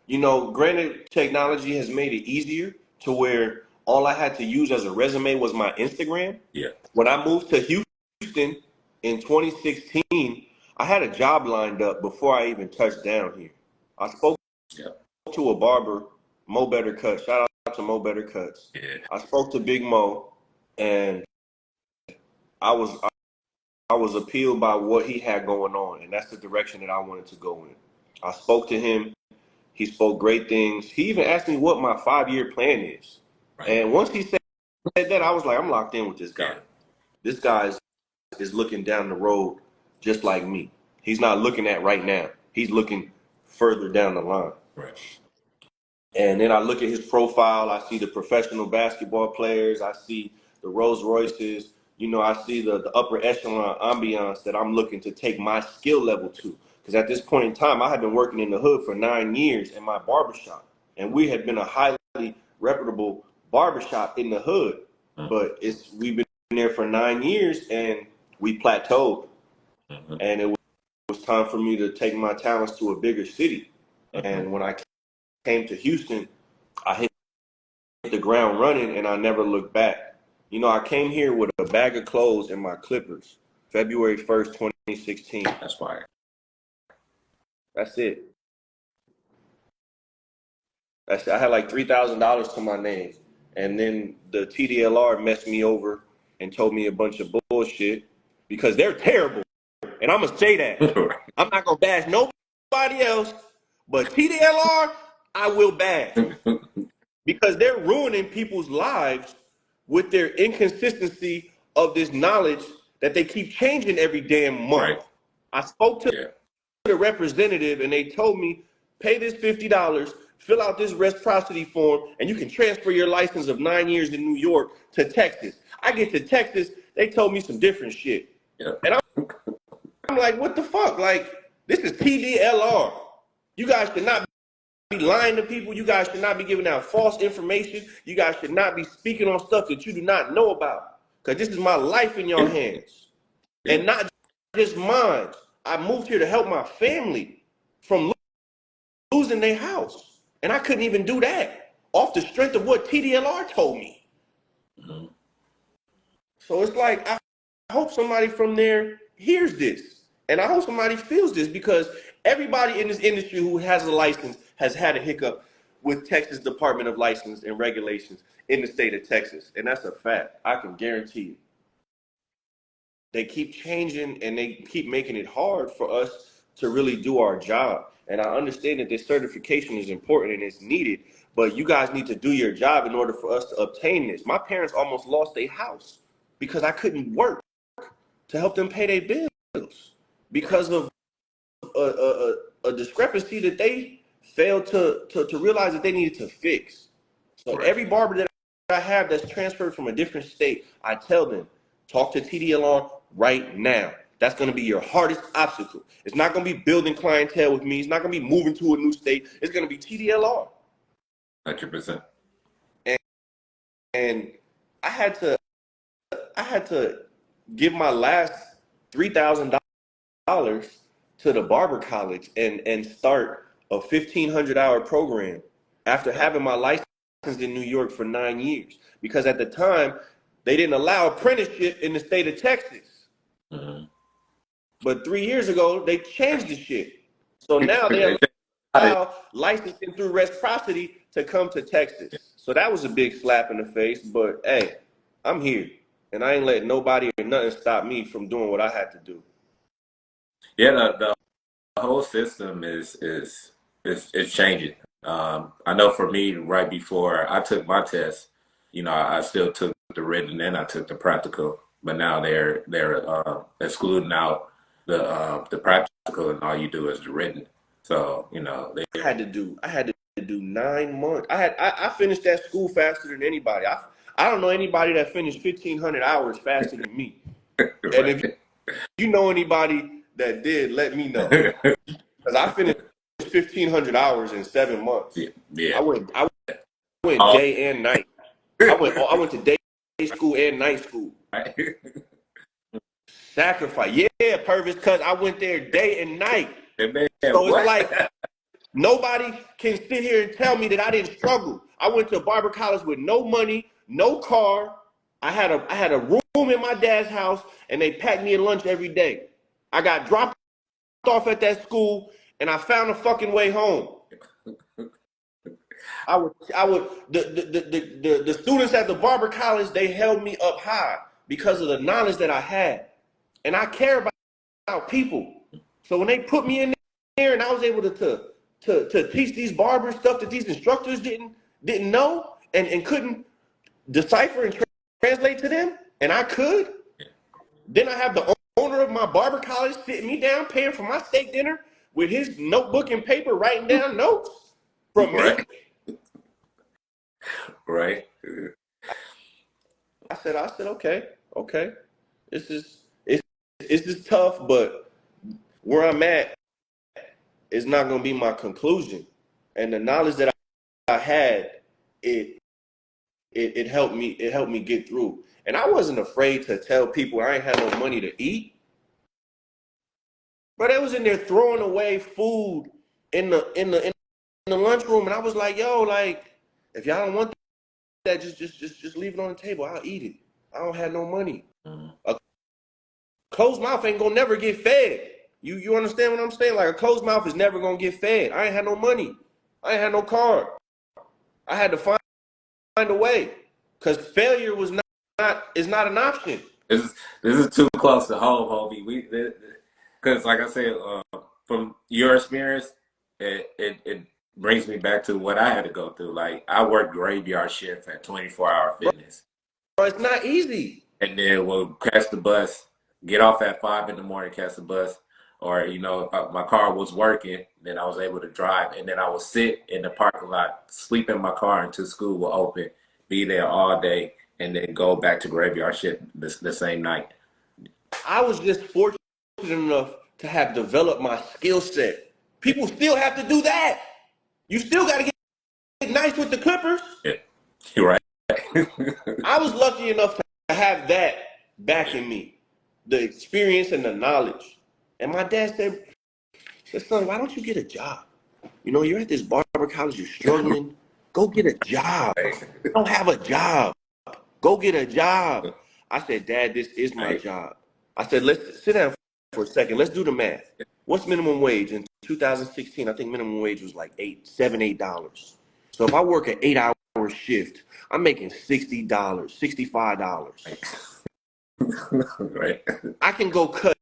Granted, technology has made it easier to where all I had to use as a resume was my Instagram. Yeah. When I moved to Houston in 2016, I had a job lined up before I even touched down here. I spoke Yeah. to a barber, Mo Better Cuts. Shout out to Mo Better Cuts. Yeah. I spoke to Big Mo, and I was I was appealed by what he had going on, and that's the direction that I wanted to go in. I spoke to him. He spoke great things. He even asked me what my 5-year plan is. Right. And once he said that, I was like, I'm locked in with this guy. Yeah. This guy is looking down the road just like me. He's not looking at right now. He's looking further down the line. Right. And then I look at his profile. I see the professional basketball players. I see the Rolls Royces. I see the upper echelon ambiance that I'm looking to take my skill level to. Because at this point in time, I had been working in the hood for 9 years in my barbershop. And we had been a highly reputable barbershop in the hood. But we've been there for 9 years and we plateaued. And it was time for me to take my talents to a bigger city. And when I came to Houston, I hit the ground running and I never looked back. I came here with a bag of clothes and my clippers, February 1st, 2016. That's fire. That's it. I had like $3,000 to my name. And then the TDLR messed me over and told me a bunch of bullshit because they're terrible. And I'm going to say that. I'm not going to bash nobody else, but TDLR, I will bash. Because they're ruining people's lives with their inconsistency of this knowledge that they keep changing every damn month. Right. I spoke to the representative and they told me, pay this $50, fill out this reciprocity form, and you can transfer your license of 9 years in New York to Texas. I get to Texas, they told me some different shit. Yeah. And I'm like, what the fuck? Like, this is TDLR. You guys should not be lying to people. You guys should not be giving out false information. You guys should not be speaking on stuff that you do not know about. Because this is my life in your hands. And not just mine. I moved here to help my family from losing their house. And I couldn't even do that off the strength of what TDLR told me. So it's like, I hope somebody from there hears this. And I hope somebody feels this because everybody in this industry who has a license has had a hiccup with Texas Department of License and Regulations in the state of Texas. And that's a fact. I can guarantee you. They keep changing and they keep making it hard for us to really do our job. And I understand that this certification is important and it's needed, but you guys need to do your job in order for us to obtain this. My parents almost lost their house because I couldn't work to help them pay their bills because of a discrepancy that they failed to realize that they needed to fix. So every barber that I have that's transferred from a different state, I tell them, talk to TDLR right now. That's going to be your hardest obstacle. It's not going to be building clientele with me. It's not going to be moving to a new state. It's going to be TDLR. 100%. And I had to give my last $3,000 to the barber college and start a 1,500-hour program after having my license in New York for 9 years. Because at the time, they didn't allow apprenticeship in the state of Texas. But 3 years ago, they changed the shit. So now they allow licensing through reciprocity to come to Texas. So that was a big slap in the face. But hey, I'm here. And I ain't letting nobody or nothing stop me from doing what I had to do. Yeah, the whole system is changing. I know for me, right before I took my test, I still took the written and I took the practical, but now they're excluding out the practical, and all you do is the written. So I had to do 9 months. I finished that school faster than anybody. I don't know anybody that finished 1,500 hours faster than me. And if right. you know anybody that did, let me know. Because I finished 1,500 hours in 7 months. Yeah, yeah. I went All day and night. I went to day school and night school. right. Sacrifice. Yeah, Purvis, because I went there day and night. Man, So it's what? like nobody can sit here and tell me that I didn't struggle. I went to barber college with no money, no car. I had a room in my dad's house, and they packed me a lunch every day. I got dropped off at that school, and I found a fucking way home. The students at the barber college, they held me up high because of the knowledge that I had. And I care about people. So when they put me in there and I was able to teach these barbers stuff that these instructors didn't know and couldn't decipher and translate to them, and I could, then I have the owner of my barber college sitting me down, paying for my steak dinner with his notebook and paper, writing down notes from me. Right. Right. I said, okay. This is tough, but where I'm at is not gonna be my conclusion. And the knowledge that I had, it it helped me get through. And I wasn't afraid to tell people I ain't had no money to eat. But they was in there throwing away food in the lunchroom, and I was like, yo, like, if y'all don't want that, just leave it on the table. I'll eat it. I don't have no money. Mhm. A closed mouth ain't gonna never get fed. You understand what I'm saying? Like a closed mouth is never gonna get fed. I ain't had no money. I ain't had no card. I had to find a way because failure was not is not an option. This is too close to home, homie. Because like I said, from your experience, it brings me back to what I had to go through. Like I worked graveyard shift at 24-hour fitness, Bro, it's not easy. and then we'll catch the bus, get off at 5 in the morning, catch the bus, or my car was working, then I was able to drive, and then I would sit in the parking lot, sleep in my car until school will open, be there all day, and then go back to graveyard shift the same night. I was just fortunate enough to have developed my skill set. People still have to do that. You still got to get nice with the clippers. Yeah, you're right. I was lucky enough to have that backing me, the experience and the knowledge. And my dad said, son, why don't you get a job? You're at this barber college, you're struggling. Go get a job. You don't have a job. Go get a job. I said, Dad, this is my Right. job. I said, let's sit down for a second. Let's do the math. What's minimum wage? In 2016, I think minimum wage was like $8. So if I work an 8-hour shift, I'm making $60, $65. Right. I can go cut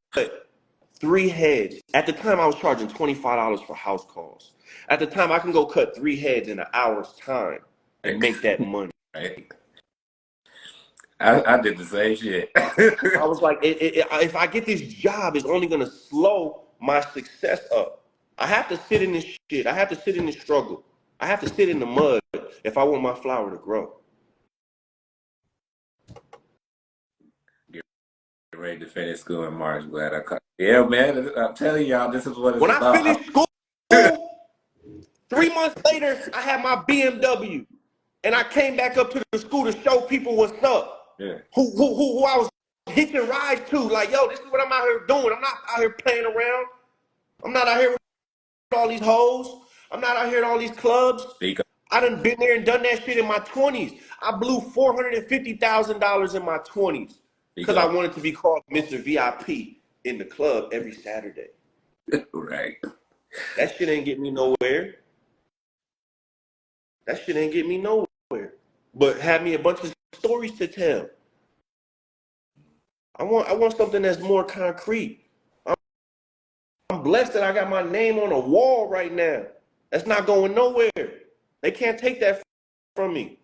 3 heads. At the time, I was charging $25 for house calls. At the time, I can go cut 3 heads in an hour's time and make that money. Right. I did the same shit. I was like, if I get this job, it's only going to slow my success up. I have to sit in this shit. I have to sit in this struggle. I have to sit in the mud if I want my flower to grow. Get ready to finish school in March. Glad I cut. Yeah, man. I'm telling y'all, this is what it's When I about. finished school, 3 months later, I had my BMW. And I came back up to the school to show people what's up. Yeah. Who I was hitching rides to. Like, yo, this is what I'm out here doing. I'm not out here playing around. I'm not out here with all these hoes. I'm not out here at all these clubs. I done been there and done that shit in my 20s. I blew $450,000 in my 20s because I wanted to be called Mr. VIP in the club every Saturday. Right. That shit ain't get me nowhere. That shit ain't get me nowhere. But had me a bunch of stories to tell. I want something that's more concrete. I'm blessed that I got my name on a wall right now. That's not going nowhere. They can't take that from me.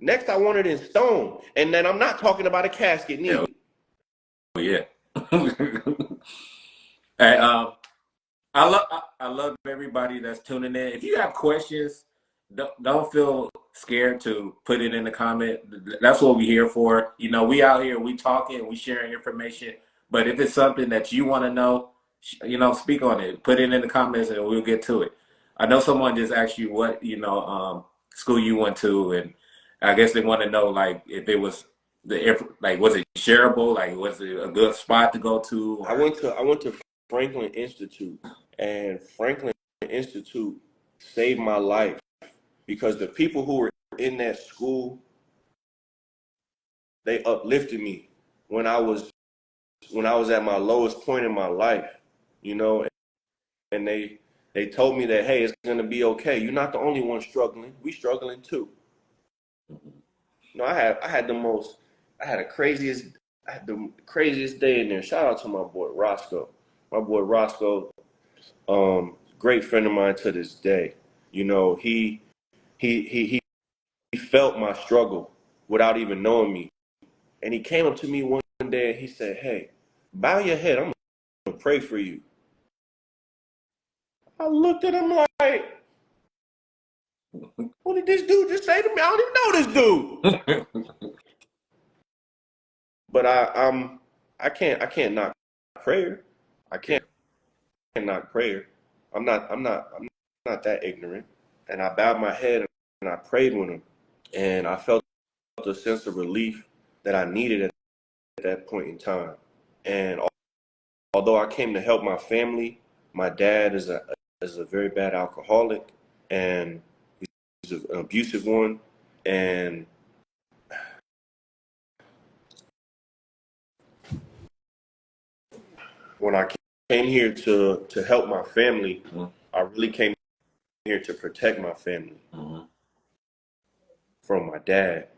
Next, I want it in stone. And then I'm not talking about a casket neither. Oh, yeah. Hey, I love everybody that's tuning in. If you have questions, don't feel scared to put it in the comment. That's what we're here for. You know, we out here, we talking, we sharing information. But if it's something that you want to know, you know, speak on it. Put it in the comments, and we'll get to it. I know someone just asked you what school you went to, and I guess they want to know like if it was like was it shareable, like was it a good spot to go to? I went to Franklin Institute, and Franklin Institute saved my life because the people who were in that school, they uplifted me when I was at my lowest point in my life, you know, and they told me that, hey, it's gonna be okay. You're not the only one struggling. We struggling too. You know, I had the craziest day in there. Shout out to my boy Roscoe. My boy Roscoe, great friend of mine to this day. You know, he felt my struggle without even knowing me. And he came up to me one day and he said, hey, bow your head. I'm gonna pray for you. I looked at him like, what did this dude just say to me? I don't even know this dude. But I can't knock prayer. I can't knock prayer. I'm not that ignorant. And I bowed my head and I prayed with him. And I felt a sense of relief that I needed at that point in time. And although I came to help my family, my dad is a very bad alcoholic, and he's an abusive one. And when I came here to help my family, I really came here to protect my family from my dad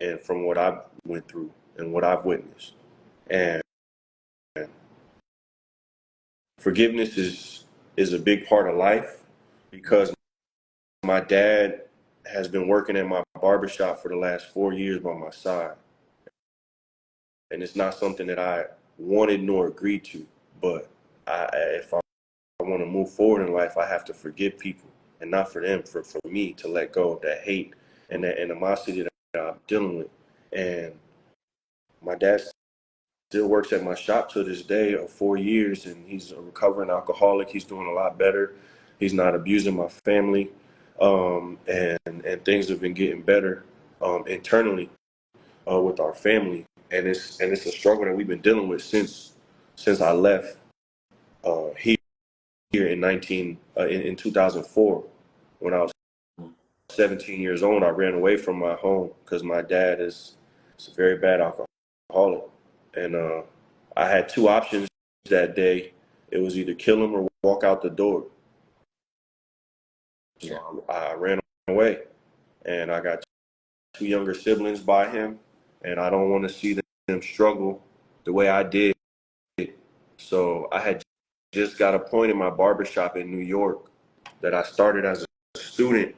and from what I went through and what I've witnessed. And forgiveness is a big part of life because my dad has been working at my barbershop for the last 4 years by my side. And it's not something that I wanted nor agreed to. But if I want to move forward in life, I have to forgive people and not for them, for me to let go of that hate and that animosity that I'm dealing with. And my dad still works at my shop to this day of 4 years, and he's a recovering alcoholic. He's doing a lot better. He's not abusing my family, and things have been getting better internally with our family. And it's a struggle that we've been dealing with since I left here in 2004 when I was 17 years old. I ran away from my home because my dad is a very bad alcoholic, and I had two options that day. It was either kill him or walk out the door. Yeah. So I ran away, and I got two younger siblings by him, and I don't want to see them struggle the way I did. So I had just got appointed my barbershop in New York that I started as a student,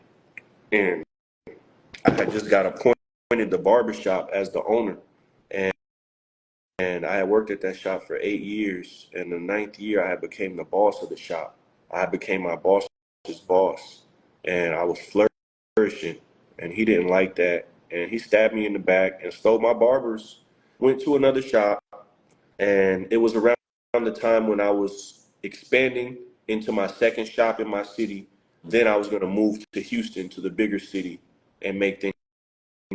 and I had just got appointed the barbershop as the owner. And I had worked at that shop for 8 years. And the ninth year, I had became the boss of the shop. I became my boss's boss, and I was flourishing. And he didn't like that, and he stabbed me in the back and stole my barbers. Went to another shop, and it was around the time when I was expanding into my second shop in my city. Then I was going to move to Houston, to the bigger city, and make things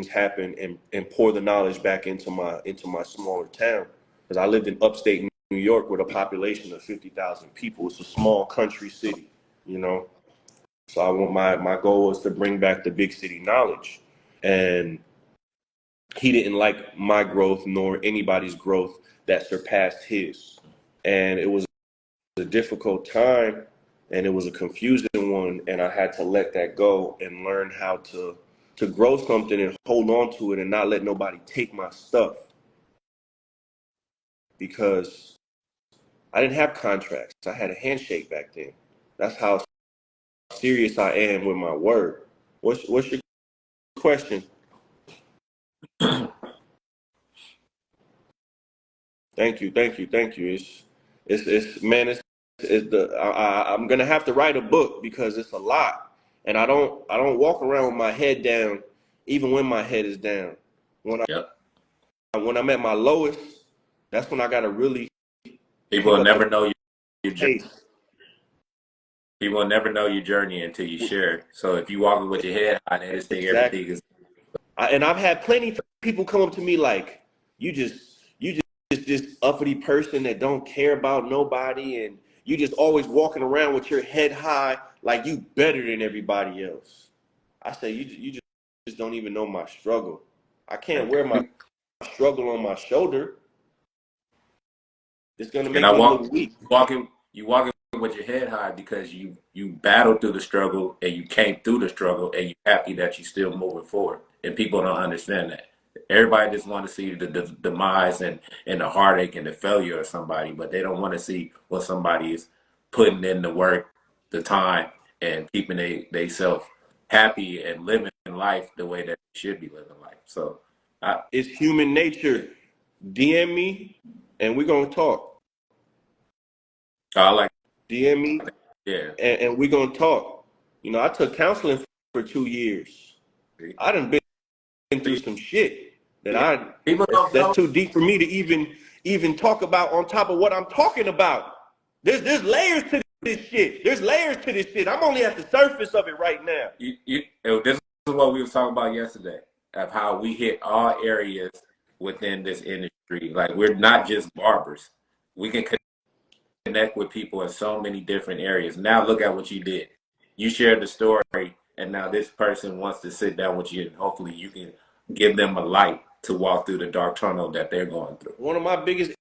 happen and pour the knowledge back into my smaller town, because I lived in upstate New York with a population of 50,000 people. It's a small country city, you know. So I want my goal was to bring back the big city knowledge, and he didn't like my growth nor anybody's growth that surpassed his, and it was a difficult time, and it was a confusing one, and I had to let that go and learn how to grow something and hold on to it and not let nobody take my stuff, because I didn't have contracts. I had a handshake back then. That's how serious I am with my word. What's your question? Thank you, thank you, thank you. It's man, it's the I'm gonna have to write a book because it's a lot, and I don't walk around with my head down, even when my head is down. When Yep. when I'm at my lowest, that's when I gotta really People pick will up the never know your journey. pace. People will never know your journey until you share it. So if you walking with your head high, they just think Exactly. everything is. And I've had plenty of people come up to me like, you just this uppity person that don't care about nobody, and you just always walking around with your head high like you better than everybody else. I say you just don't even know my struggle. I can't wear my struggle on my shoulder. It's gonna And make I me look weak. you walking with your head high because you battled through the struggle and you came through the struggle and you're happy that you're still moving forward. And people don't understand that. Everybody just want to see the demise and the heartache and the failure of somebody, but they don't want to see what somebody is putting in the work, the time, and keeping they self happy and living life the way that they should be living life. So I, It's human nature. DM me, and we're gonna talk. I like, DM me, yeah. and we're gonna talk. I took counseling for 2 years. I done been through some shit that Yeah. I People that's, don't that's know. too deep for me to even talk about on top of what I'm talking about. There's layers to this shit. There's layers to this shit. I'm only at the surface of it right now. This is what we were talking about yesterday of how we hit all areas within this industry. Like we're not just barbers. We can connect with people in so many different areas. Now look at what you did. You shared the story, and now this person wants to sit down with you, and hopefully you can give them a light to walk through the dark tunnel that they're going through. One of my biggest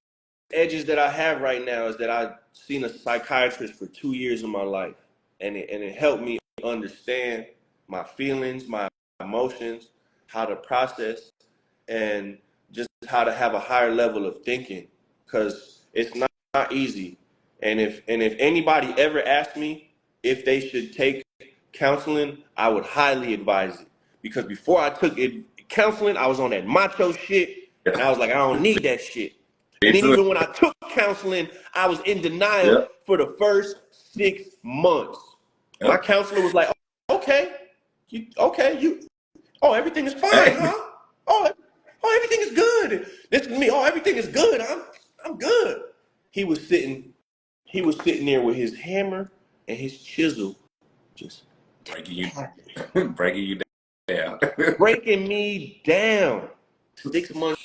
edges that I have right now is that I've seen a psychiatrist for 2 years of my life, and it helped me understand my feelings, my emotions, how to process, and just how to have a higher level of thinking, because it's not easy. And if anybody ever asked me if they should take counseling, I would highly advise it, because before I took counseling, I was on that macho shit, and I was like, I don't need that shit. And Me then too. even when I took counseling, I was in denial Yep. for the first 6 months. My Yep. counselor was like, okay, oh, everything is fine, huh? Oh, everything is good. This is me. Oh, everything is good. I'm good. He was sitting, he was sitting there with his hammer and his chisel, just breaking you, breaking you down. breaking me down. 6 months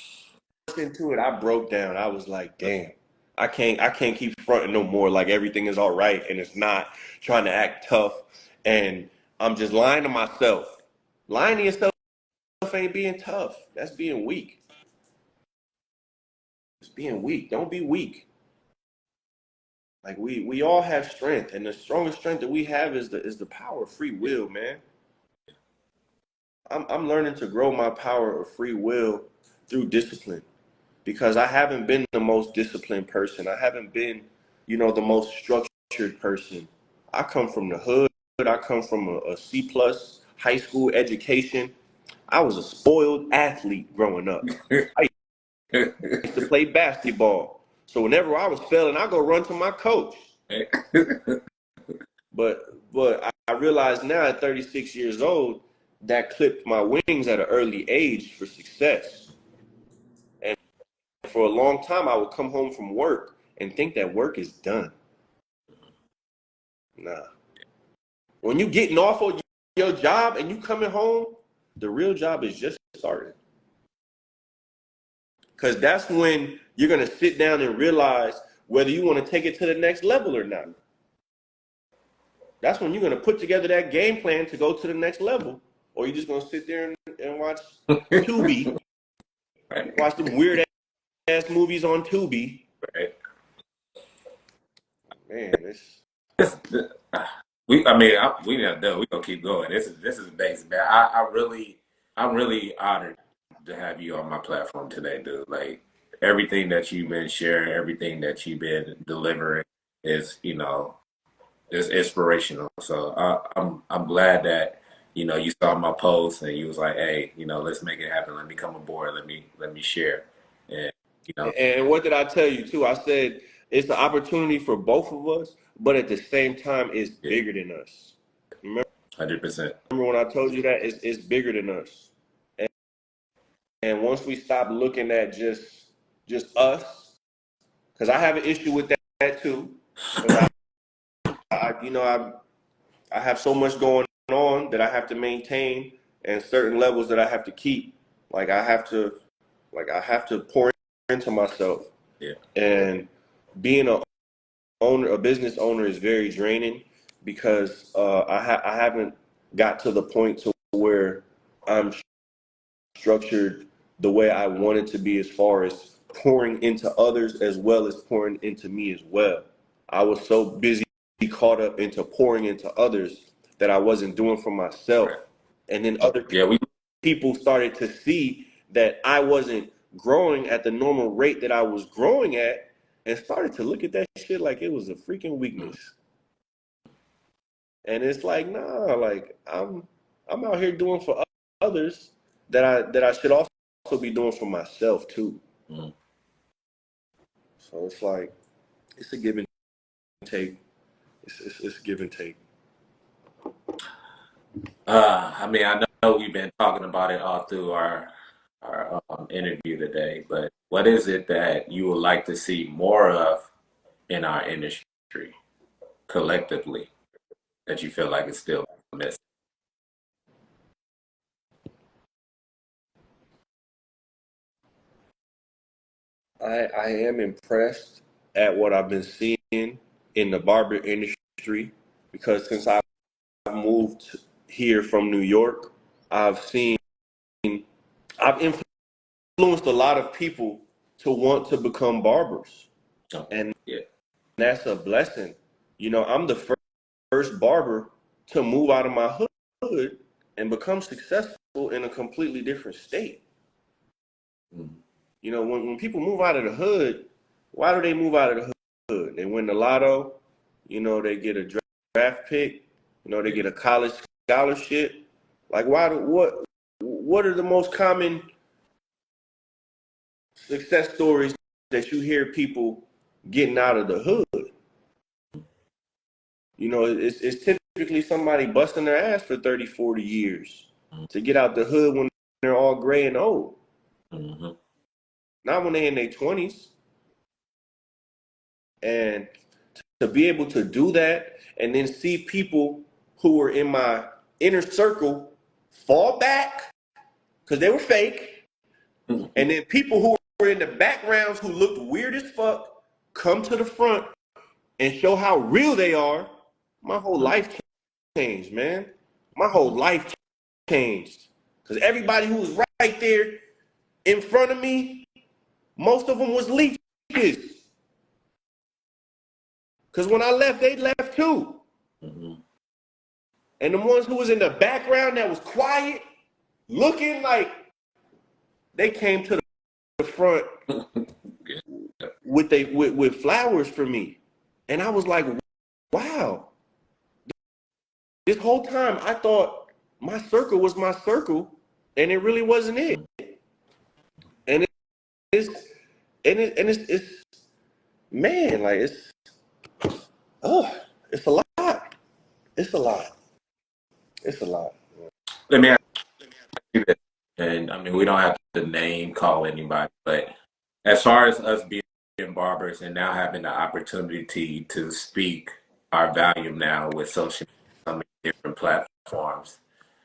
into it, I broke down. I was like, damn, I can't keep fronting no more like everything is all right and it's not, trying to act tough, and I'm just lying to myself. Lying to yourself ain't being tough. That's being weak. It's being weak. Don't be weak. Like we all have strength, and the strongest strength that we have is the power of free will, man. I'm learning to grow my power of free will through discipline, because I haven't been the most disciplined person. I haven't been, the most structured person. I come from the hood. I come from a C plus high school education. I was a spoiled athlete growing up. I used to play basketball. So whenever I was failing, I go run to my coach. But I realize now at 36 years old that clipped my wings at an early age for success. And for a long time, I would come home from work and think that work is done. Nah. When you getting off of your job and you coming home, the real job is just starting. Because that's when you're gonna sit down and realize whether you want to take it to the next level or not. That's when you're gonna put together that game plan to go to the next level, or you're just gonna sit there and watch Tubi, Right. watch them weird ass movies on Tubi. Right. Man, it's This, I mean, we not done. We gonna keep going. This is amazing, man. I'm really honored to have you on my platform today, dude. Like everything that you've been sharing, everything that you've been delivering is, is inspirational. So I'm glad that you saw my post and you was like, hey, let's make it happen. Let me come aboard. Let me share. Yeah. You know, And what did I tell you too? I said it's an opportunity for both of us, but at the same time, it's yeah, bigger than us. Remember 100%. when I told you that it's bigger than us. And once we stop looking at just us, because I have an issue with that too, because I have so much going on that I have to maintain and certain levels that I have to keep. Like I have to pour into myself. Yeah, And being a business owner is very draining because I haven't got to the point to where I'm structured the way I want it to be as far as pouring into others as well as pouring into me as well. I was so busy caught up into pouring into others that I wasn't doing for myself. right. And then other Yeah, we people started to see that I wasn't growing at the normal rate that I was growing at and started to look at that shit like it was a freaking mm, weakness. And it's like, nah, like I'm out here doing for others that I should also be doing for myself too. mm. So it's like it's a give and take. It's give and take. I mean, I know we've been talking about it all through our interview today, but what is it that you would like to see more of in our industry collectively that you feel like is still missing? I am impressed at what I've been seeing in the barber industry because since I moved here from New York, I've seen I've influenced a lot of people to want to become barbers. Okay. And Yeah. that's a blessing. You know, I'm the first barber to move out of my hood and become successful in a completely different state. Mm, You know, when people move out of the hood, why do they move out of the hood? They win the lotto, you know, they get a draft pick, you know, they yeah. get a college scholarship. Like, what are the most common success stories that you hear people getting out of the hood? You know, it's typically somebody busting their ass for 30, 40 years to get out the hood when they're all gray and old. Mm-hmm. Not when they're in their 20s. And to be able to do that and then see people who were in my inner circle fall back because they were fake. And then people who were in the backgrounds who looked weird as fuck come to the front and show how real they are. My whole life changed, man. My whole life changed. Because everybody who was right there in front of me, most of them was leeches. Because when I left, they left too. Mm-hmm. And the ones who was in the background that was quiet, looking like they came to the front Yeah. with flowers for me. And I was like, wow. This whole time I thought my circle was my circle, and it really wasn't it. And it's it's man, like oh, it's a lot. It's a lot. It's a lot. Let me ask you this, and I mean, we don't have to name call anybody, but as far as us being barbers and now having the opportunity to speak our value now with social media, so many different platforms,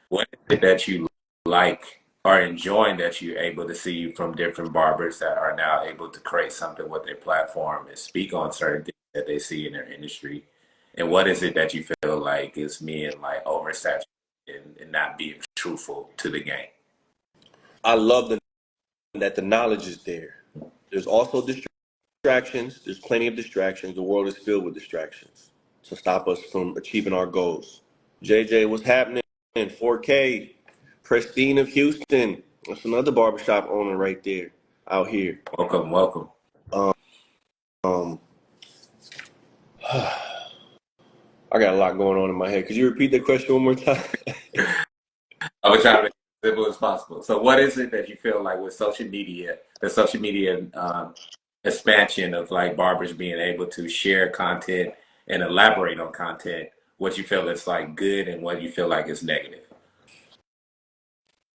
what is it that you like or enjoying that you're able to see from different barbers that are now able to create something with their platform and speak on certain things that they see in their industry? And what is it that you feel like is being like oversaturated and not being truthful to the game? I love that the knowledge is there. There's also distractions. There's plenty of distractions. The world is filled with distractions to stop us from achieving our goals. JJ, what's happening? 4K, Pristine of Houston. That's another barbershop owner right there out here. Welcome, welcome. Um, I got a lot going on in my head. Could you repeat that question one more time? I was trying to make simple as possible. So, what is it that you feel like with the social media expansion of like barbers being able to share content and elaborate on content? What you feel is like good and what you feel like is negative?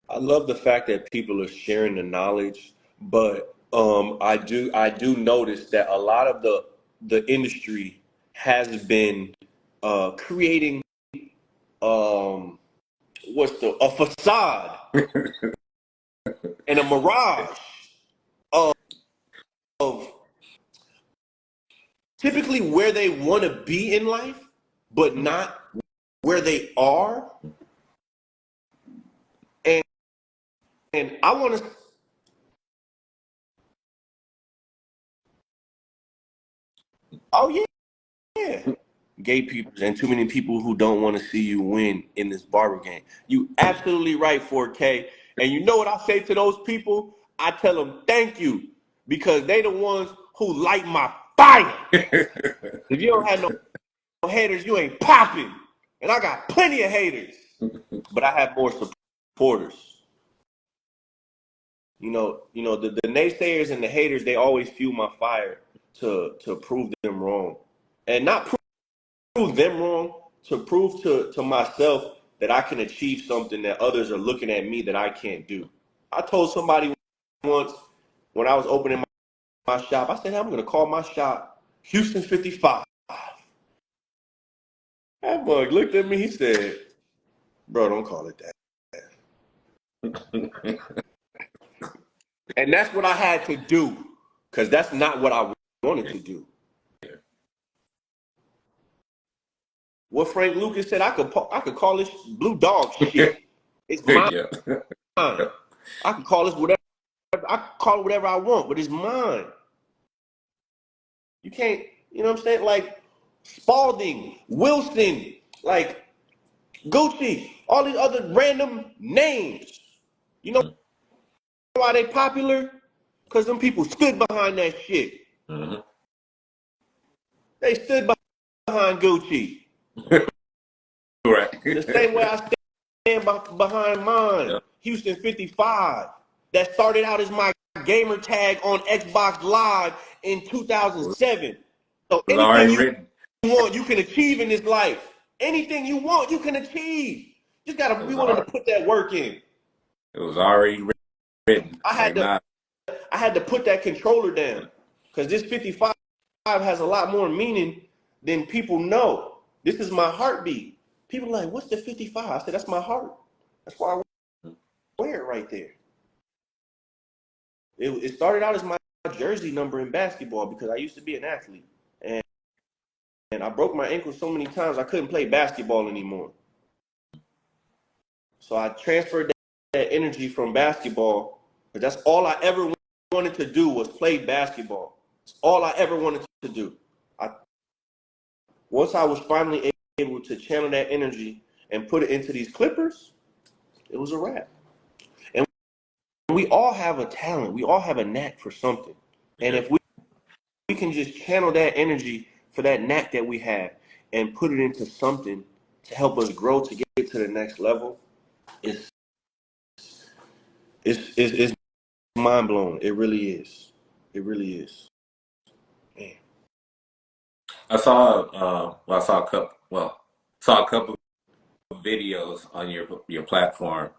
I love the fact that people are sharing the knowledge, but I do notice that a lot of the industry has been creating um, a facade and a mirage of typically where they want to be in life, but not where they are. And I want to, oh yeah, yeah. Gay people and too many people who don't want to see you win in this barber game. You absolutely right, 4K. And you know what I say to those people? I tell them thank you because they the ones who light my fire. If you don't have no haters, you ain't popping. And I got plenty of haters, but I have more supporters. The naysayers and the haters, they always fuel my fire to prove them wrong. And not prove them wrong, to prove to myself that I can achieve something that others are looking at me that I can't do. I told somebody once when I was opening my shop, I said, "Hey, I'm going to call my shop Houston 55." That bug looked at me, he said, "Bro, don't call it that." And that's what I had to do because that's not what I wanted to do. What Frank Lucas said, I could call this blue dog shit. It's mine. Yeah. I can call this whatever. I can call it whatever I want, but it's mine. You can't, you know what I'm saying? Like Spalding, Wilson, like Gucci, all these other random names. You know why they popular? Because them people stood behind that shit. Mm-hmm. They stood behind Gucci. Right. The same way I stand behind mine. Yeah. Houston 55. That started out as my gamer tag on Xbox Live in It 2007. So was anything already you written. want, you can achieve in this life. Anything you want, you can achieve. Just It gotta be was willing to already, put that work in. it was already written. I had Like, to nah. I had to put that controller down because this 55 has a lot more meaning than people know. This is my heartbeat. People are like, what's the 55? I said, that's my heart. That's why I wear it right there. It started out as my jersey number in basketball because I used to be an athlete. And I broke my ankle so many times I couldn't play basketball anymore. So I transferred that energy from basketball because that's all I ever wanted to do was play basketball. It's all I ever wanted to do. I Once I was finally able to channel that energy and put it into these clippers, it was a wrap. And we all have a talent. We all have a knack for something. And Yeah. if we can just channel that energy for that knack that we have and put it into something to help us grow to get to the next level, it's it's mind blowing. It really is. It really is. Man. Saw a couple of videos on your platform.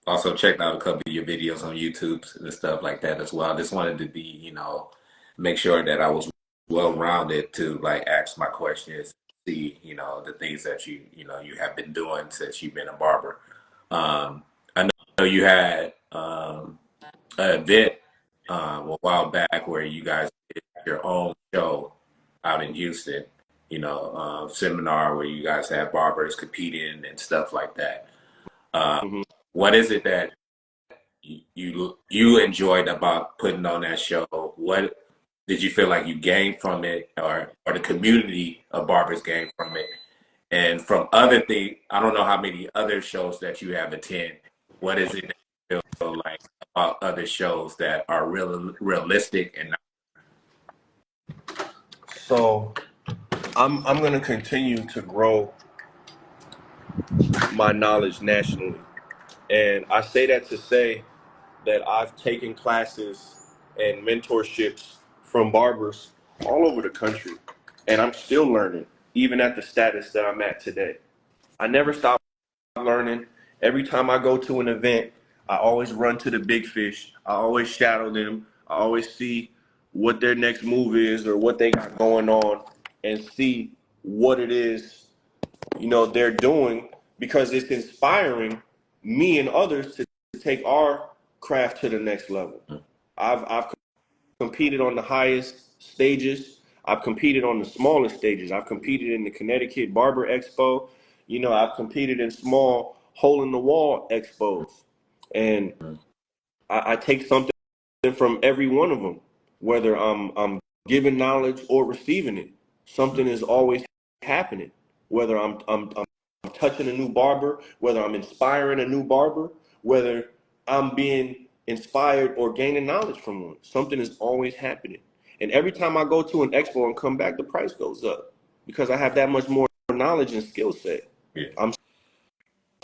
Also checked out a couple of your videos on YouTube and stuff like that as well. I just wanted to be, make sure that I was well rounded to like ask my questions, see, the things that you have been doing since you've been a barber. I know you had an event a while back where you guys did your own show out in Houston, seminar where you guys have barbers competing and stuff like that. Mhm. What is it that you enjoyed about putting on that show? What did you feel like you gained from it, or the community of barbers gained from it? And from other things, I don't know how many other shows that you have attended. What is it that you feel like about other shows that are realistic and So I'm gonna continue to grow my knowledge nationally. And I say that to say that I've taken classes and mentorships from barbers all over the country, and I'm still learning, even at the status that I'm at today. I never stop learning. Every time I go to an event, I always run to the big fish. I always shadow them. I always see what their next move is or what they got going on and see what it is, they're doing, because it's inspiring me and others to take our craft to the next level. I've competed on the highest stages. I've competed on the smallest stages. I've competed in the Connecticut Barber Expo. I've competed in small hole in the wall expos. And I take something from every one of them, whether I'm giving knowledge or receiving it. Something is always happening. Whether I'm touching a new barber, whether I'm inspiring a new barber, whether I'm being inspired or gaining knowledge from one. Something is always happening. And every time I go to an expo and come back, the price goes up because I have that much more knowledge and skill set. Yeah. I'm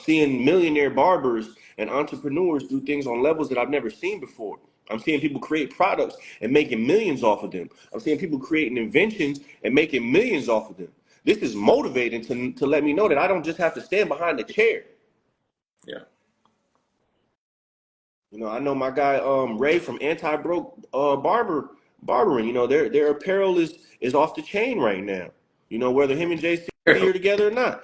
seeing millionaire barbers and entrepreneurs do things on levels that I've never seen before. I'm seeing people create products and making millions off of them. I'm seeing people creating inventions and making millions off of them. This is motivating to let me know that I don't just have to stand behind the chair. Yeah. I know my guy Ray from Anti Broke Barbering. Their apparel is off the chain right now. Whether him and JC are together or not.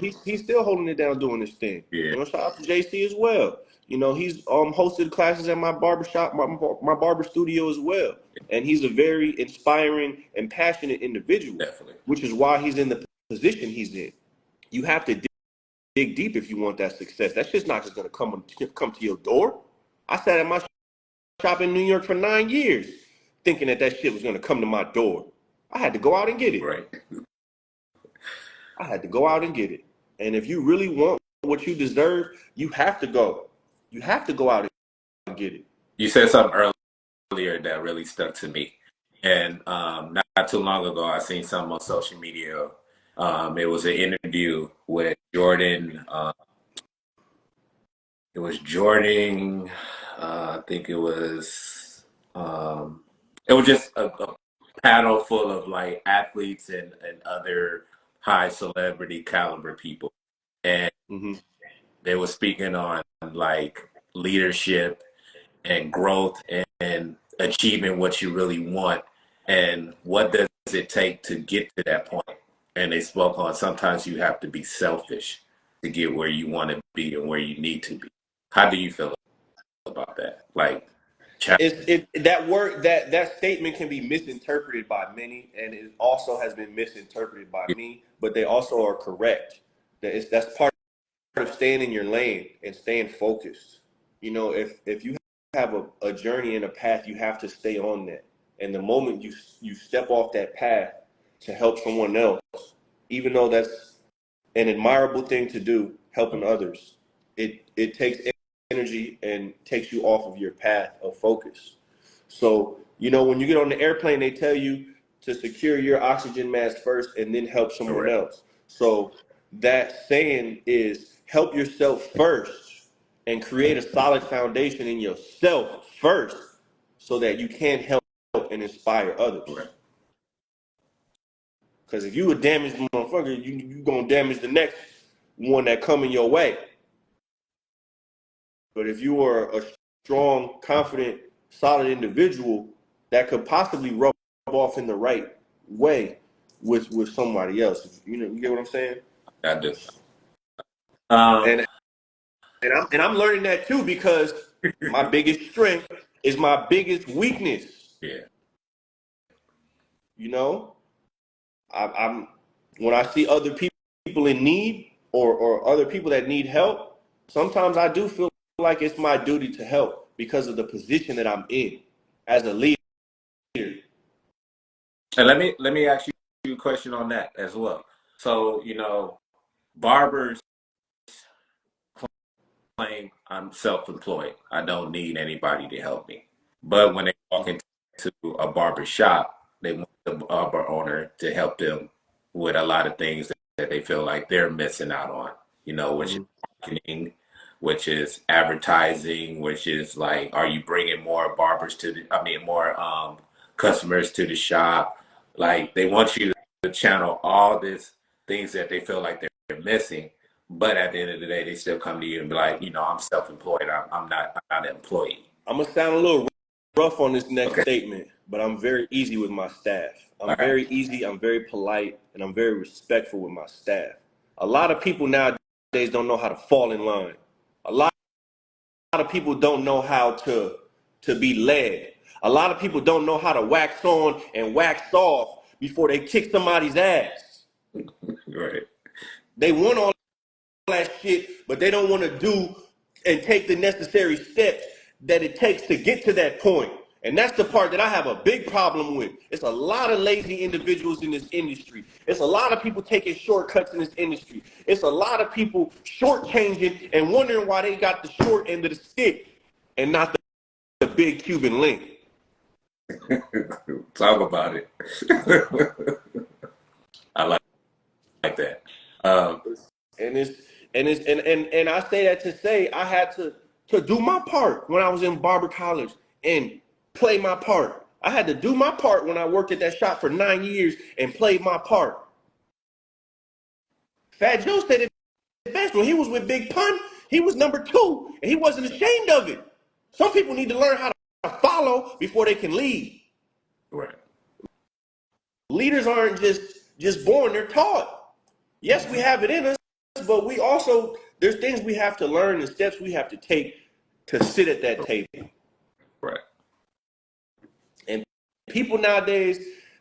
He's still holding it down doing this thing. Yeah. Shout out to JC as well. He's hosted classes at my barbershop, my barber studio as well. And he's a very inspiring and passionate individual, Definitely. which is why he's in the position he's in. You have to dig deep if you want that success. That's just not just gonna come to your door. I sat at my shop in New York for 9 years, thinking that shit was gonna come to my door. I had to go out and get it. Right. I had to go out and get it. And if you really want what you deserve, you have to go. You have to go out and get it. You said something earlier that really stuck to me. And not too long ago, I seen something on social media. It was an interview with Jordan. It was Jordan. I think it was. It was just a panel full of like athletes and other high celebrity caliber people, and Mm-hmm. they were speaking on like leadership and growth and achieving what you really want, and what does it take to get to that point. And they spoke on sometimes you have to be selfish to get where you want to be and where you need to be. How do you feel about that? Like, That word, that statement can be misinterpreted by many, and it also has been misinterpreted by me. But they also are correct. That's part of staying in your lane and staying focused. If you have a journey and a path, you have to stay on that. And the moment you step off that path to help someone else, even though that's an admirable thing to do, helping others, it takes energy and takes you off of your path of focus. So, when you get on the airplane, they tell you to secure your oxygen mask first and then help someone correct. else. So that saying is help yourself first and create a solid foundation in yourself first so that you can help and inspire others. Correct. Because if you a damaged motherfucker, you gonna damage the next one that coming your way. But if you are a strong, confident, solid individual, that could possibly rub off in the right way with somebody else. You get what I'm saying? I do. Um, And I'm learning that too, because my biggest strength is my biggest weakness. yeah. You know, I'm when I see other people in need, or other people that need help, sometimes I do feel like it's my duty to help because of the position that I'm in as a leader. And let me ask you a question on that as well. So, barbers claim I'm self-employed. I don't need anybody to help me. But when they walk into a barber shop, they want the barber owner to help them with a lot of things that they feel like they're missing out on, which is Mhm. marketing, which is advertising, which is like, are you bringing more barbers to the, I mean, more customers to the shop? Like they want you to channel all these things that they feel like they're missing, but at the end of the day, they still come to you and be like, I'm self-employed. I'm not an employee. I'm gonna sound a little rough on this next Okay. statement, but I'm very easy with my staff. All I'm right. very easy, I'm very polite, and I'm very respectful with my staff. A lot of people nowadays don't know how to fall in line. A lot of people don't know how to be led. A lot of people don't know how to wax on and wax off before they kick somebody's ass. Right. They want all that shit, but they don't want to do and take the necessary steps that it takes to get to that point. And that's the part that I have a big problem with. It's a lot of lazy individuals in this industry. It's a lot of people taking shortcuts in this industry. It's a lot of people shortchanging and wondering why they got the short end of the stick and not the big Cuban link. Talk about it. I like that. And it's and I say that to say I had to do my part when I was in barber college and play my part. I had to do my part when I worked at that shop for 9 years and played my part. Fat Joe said it best when he was with Big Pun. He was number 2 and he wasn't ashamed of it. Some people need to learn how to follow before they can lead. Right. Leaders aren't just born; they're taught. Yes, we have it in us, but we also there's things we have to learn and steps we have to take to sit at that table. Right. And people nowadays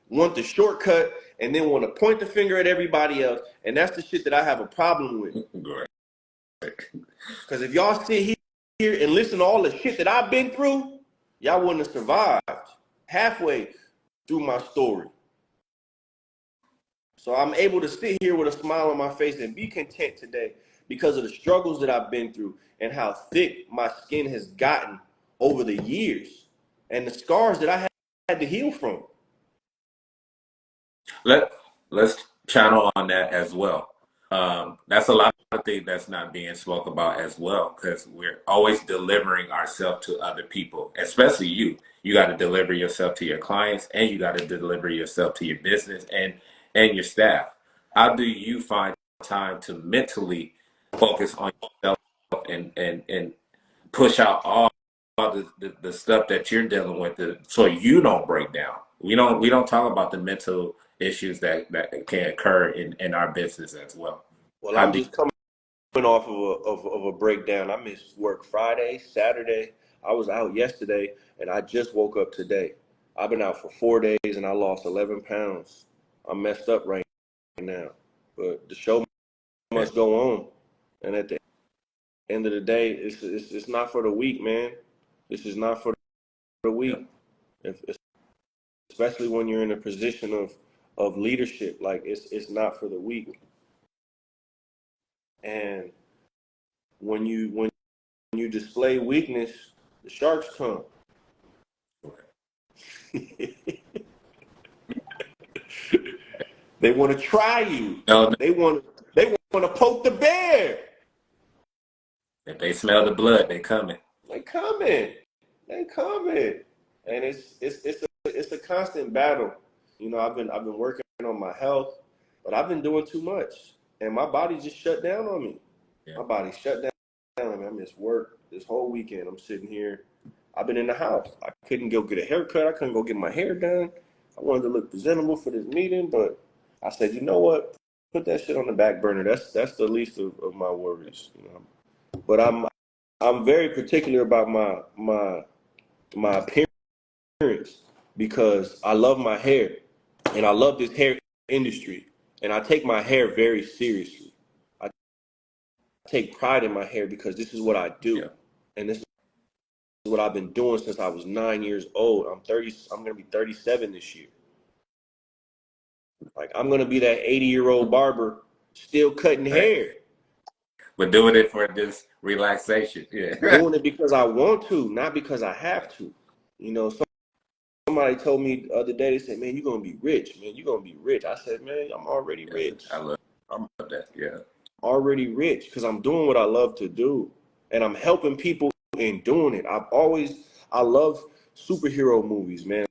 want the shortcut and then want to point the finger at everybody else, and that's the shit that I have a problem with. Right. Because if y'all sit here and listen to all the shit that I've been through, y'all wouldn't have survived halfway through my story. So I'm able to sit here with a smile on my face and be content today because of the struggles that I've been through and how thick my skin has gotten over the years and the scars that I had to heal from. Let's channel on that as well. That's a lot of things that's not being spoke about as well, because we're always delivering ourselves to other people, especially you. You got to deliver yourself to your clients, and you got to deliver yourself to your business and your staff. How do you find time to mentally focus on yourself and push out all the stuff that you're dealing with, so you don't break down? We don't talk about the mental issues that can occur in our business as well. Well, How I'm do just coming off of a breakdown. I missed work Friday, Saturday. I was out yesterday, and I just woke up today. I've been out for 4 days, and I lost 11 pounds. I'm messed up right now, but the show yeah, must go on. And at the end of the day, it's not for the weak, man. This is not for the yeah. weak, if, especially when you're in a position of leadership. Like it's not for the weak. And when you display weakness, the sharks come. They want to try you. No, They want to poke the bear. if they smell the blood, they coming. They coming. They coming. And it's a constant battle. I've been working on my health, but I've been doing too much, and my body just shut down on me. Yeah, My body shut down on me. I missed work this whole weekend. I'm sitting here. I've been in the house. I couldn't go get a haircut. I couldn't go get my hair done. I wanted to look presentable for this meeting, but I said, you know what? Put that shit on the back burner. That's the least of my worries. But I'm very particular about my appearance because I love my hair and I love this hair industry and I take my hair very seriously. I take pride in my hair because this is what I yeah. do, and this is what I've been doing since I was 9 years old. I'm 30. I'm gonna be 37 this year. Like I'm gonna be that 80-year-old barber still cutting Right. hair, But doing it for this relaxation. Yeah. doing it because I want to, not because I have to. You know, somebody told me the other day, they said, man, you're gonna be rich, man. You're gonna be rich. I said, man, I'm already Yeah, I rich. love I'm that. Yeah. already rich because I'm doing what I love to do. and I'm helping people in doing it. I love superhero movies, man.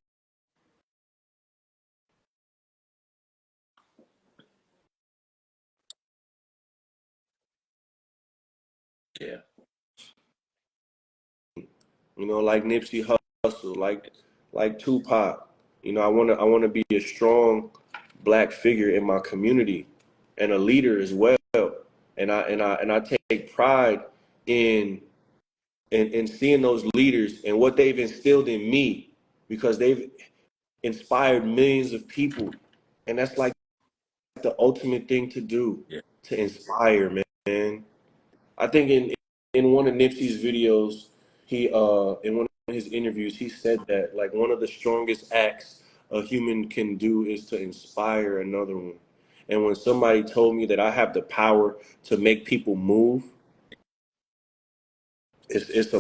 Yeah. You know, like Nipsey Hussle, like Tupac. You know, I wanna be a strong black figure in my community and a leader as well. And I take pride in in seeing those leaders and what they've instilled in me, because they've inspired millions of people. And that's like the ultimate thing to do, Yeah. to inspire, man. I think in one of Nipsey's videos, he in one of his interviews, he said that like one of the strongest acts a human can do is to inspire another one. And when somebody told me that I have the power to make people move, it's a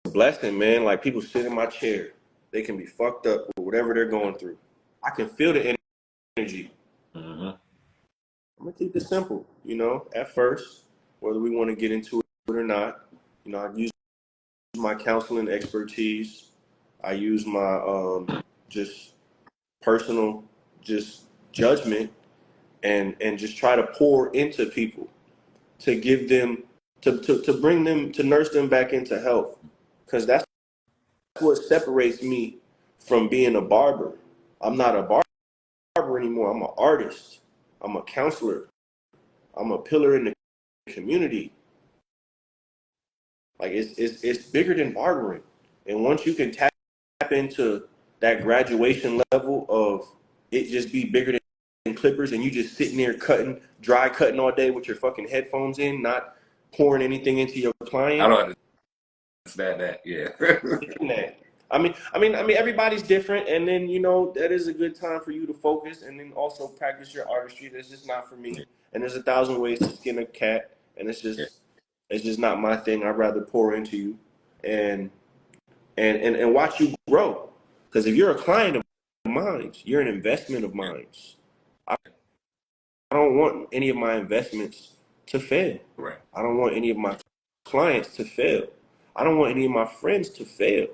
blessing, man. Like people sit in my chair, they can be fucked up with whatever they're going through. I can feel the energy. Mm-hmm. I'm gonna keep it simple, you know. At first, whether we want to get into it or not, you know, I use my counseling expertise. I use my just personal just judgment and just try to pour into people to give them to bring them to nurse them back into health, because that's what separates me from being a barber. I'm not a barber anymore. I'm an artist. I'm a counselor. I'm a pillar in the community. Like it's bigger than barbering. And once you can tap into that graduation level of it just be bigger than clippers, and you just sitting there dry cutting all day with your fucking headphones in, not pouring anything into your I client. don't understand that. Yeah. That. I mean, everybody's different, and then you know that is a good time for you to focus, and then also practice your artistry. That's just not for me. Yeah. And there's 1,000 ways to skin a cat, and Yeah. it's just not my thing. I'd rather pour into you, and and watch you grow. Because if you're a client of mine, you're an investment of Yeah. mine. I don't want any of my investments to fail. Right. I don't want any of my clients to fail. I don't want any of my friends to fail.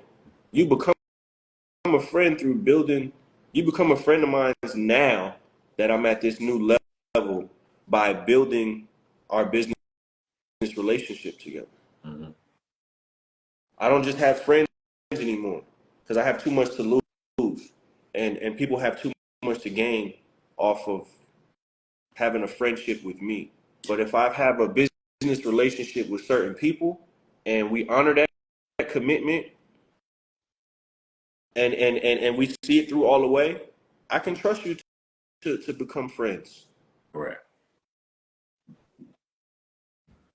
You become a friend through building, you become a friend of mine now that I'm at this new level by building our business relationship together. Mm-hmm. I don't just have friends anymore because I have too much to lose. And people have too much to gain off of having a friendship with me. But if I have a business relationship with certain people and we honor that commitment, and we see it through all the way, I can trust you to become friends. Right.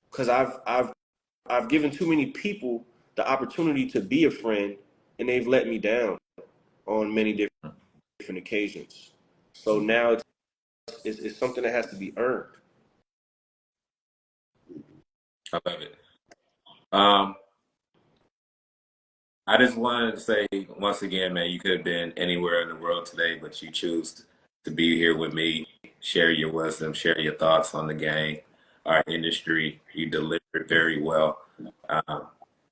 Because I've given too many people the opportunity to be a friend, and they've let me down on many different occasions. So now it's something that has to be earned. I love it. Um, I just wanted to say once again, man, you could have been anywhere in the world today, but you choose to be here with me, share your wisdom, share your thoughts on the game, our industry. You delivered very well. Um,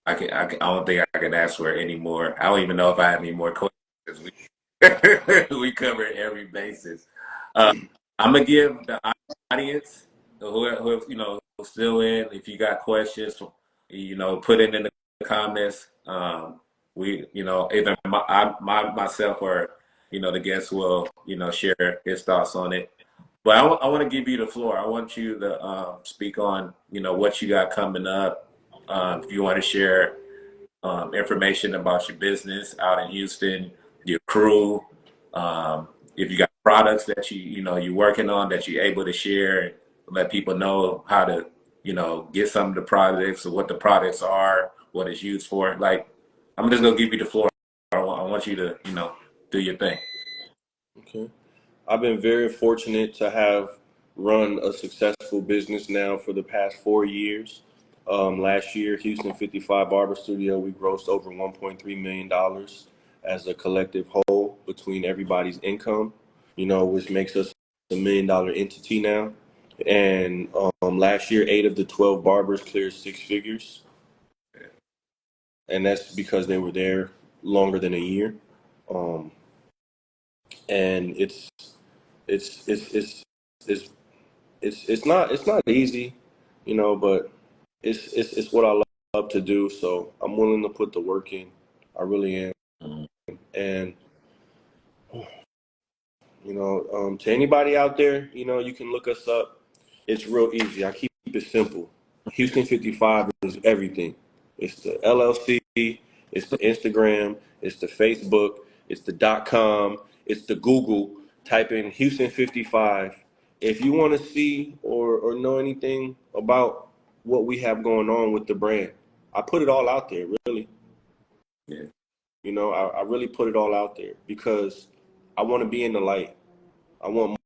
I don't think I can ask for any more. I don't even know if I have any more questions because we covered every basis. I'm gonna give the audience, who who's still in, if you got questions, put it in the comments. Either myself or the guest will share his thoughts on it. But I want to give you the floor. I want you to speak on what you got coming up. If you want to share information about your business out in Houston, your crew. If you got products that you're working on that you're able to share and let people know how to get some of the products or what the products are, what it's used for. Like, I'm just gonna give you the floor. I want you to do your thing. Okay. I've been very fortunate to have run a successful business now for the past 4 years. Last year, Houston 55 Barber Studio, we grossed over $1.3 million as a collective whole between everybody's income, which makes us $1 million entity now. And last year, 8 of the 12 barbers cleared 6 figures. and that's because they were there longer than a year. Um, and it's it's it's not easy, you know, but it's what I love to do. So I'm willing to put the work in. I really am. Mm. And to anybody out there, you can look us up. It's real easy. I keep it simple. Houston 55 is everything. It's the LLC, it's the Instagram, it's the Facebook, it's the .com, it's the Google. Type in Houston 55. If you want to see or know anything about what we have going on with the brand, I put it all out there, really. Yeah. I really put it all out there because I want to be in the light. I want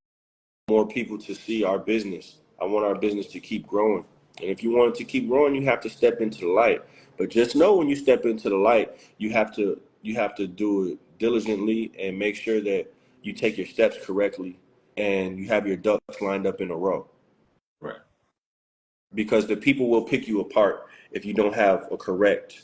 more people to see our business. I want our business to keep growing. And if you want it to keep growing, you have to step into the light. But just know when you step into the light, you have to do it diligently and make sure that you take your steps correctly and you have your ducks lined up in a row. Right. Because the people will pick you apart if you don't have a correct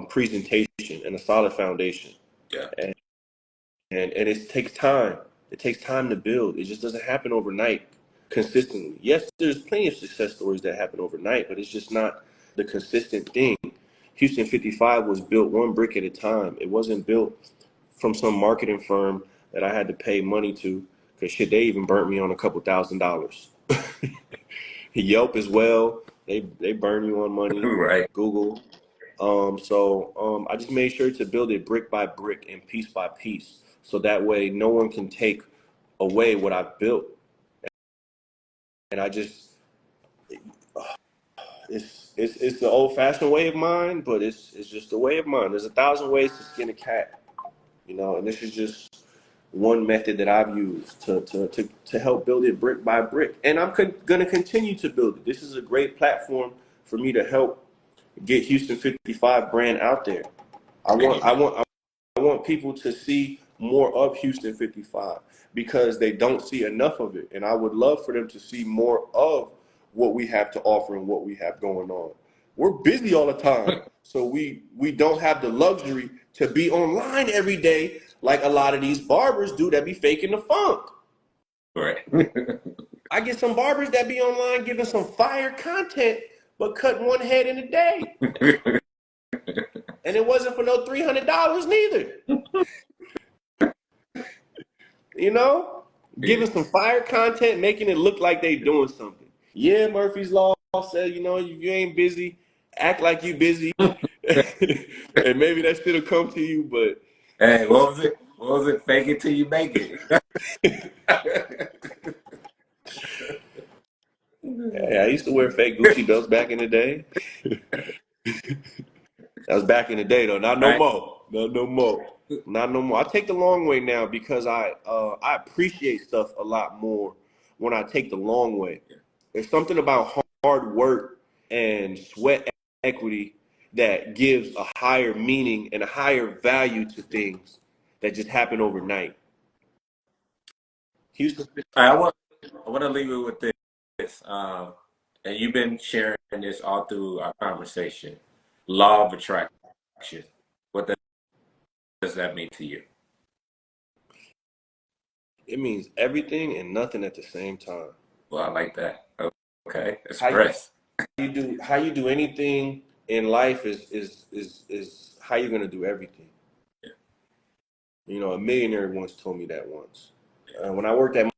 presentation and a solid foundation. Yeah. And it takes time. It takes time to build. It just doesn't happen overnight consistently. Yes, there's plenty of success stories that happen overnight, but it's just not the consistent thing. Houston 55 was built one brick at a time. It wasn't built from some marketing firm that I had to pay money to because shit, they even burnt me on a couple $1,000s. Yelp as well. They burn you on money. Right. Google. So I just made sure to build it brick by brick and piece by piece, so that way no one can take away what I've built. And I just, it's the old fashioned way of mine, but it's just a way of mine. There's 1,000 ways to skin a cat, and this is just one method that I've used to help build it brick by brick. And I'm going to continue to build it. This is a great platform for me to help get Houston 55 brand out there. I want I Amen. want I want people to see more of Houston 55 because they don't see enough of it. And I would love for them to see more of what we have to offer and what we have going on. We're busy all the time. So we don't have the luxury to be online every day like a lot of these barbers do that be faking the funk. Right. I get some barbers that be online giving some fire content but cutting one head in a day. And it wasn't for no $300 neither. You know, Yeah. giving some fire content, making it look like they doing something. Yeah, Murphy's Law said, if you ain't busy, act like you busy. And maybe that should have come to you, but Hey, what was it? What was it? Fake it till you make it. hey, I used to wear fake Gucci belts back in the day. That was back in the day though, not no Right. more. No more. Not no more. I take the long way now because I appreciate stuff a lot more when I take the long way. There's something about hard work and sweat equity that gives a higher meaning and a higher value to things that just happen overnight. Houston, All right, I want to leave it with this. And you've been sharing this all through our conversation. Law of attraction. What does that mean to you? it means everything and nothing at the same time. Well, I like that. Okay, How express. you do anything in life is how you're gonna do everything. Yeah. A millionaire once told me that once. When I worked at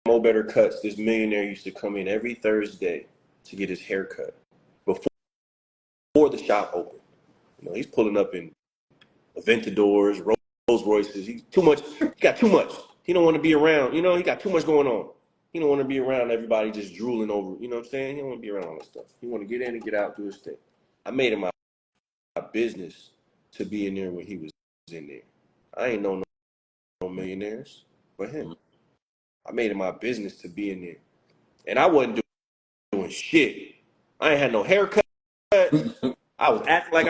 Mo Better Cuts, this millionaire used to come in every Thursday to get his hair cut before the shop opened. He's pulling up in Aventadors, Rolls Royces. He's too much. He got too much. He don't want to be around. He got too much going on. He don't want to be around everybody just drooling over. You know what I'm saying? He don't want to be around all that stuff. He want to get in and get out, do his thing. I made it my business to be in there when he was in there. I ain't know no millionaires but him. I made it my business to be in there, and I wasn't doing shit. I ain't had no haircut. I was acting like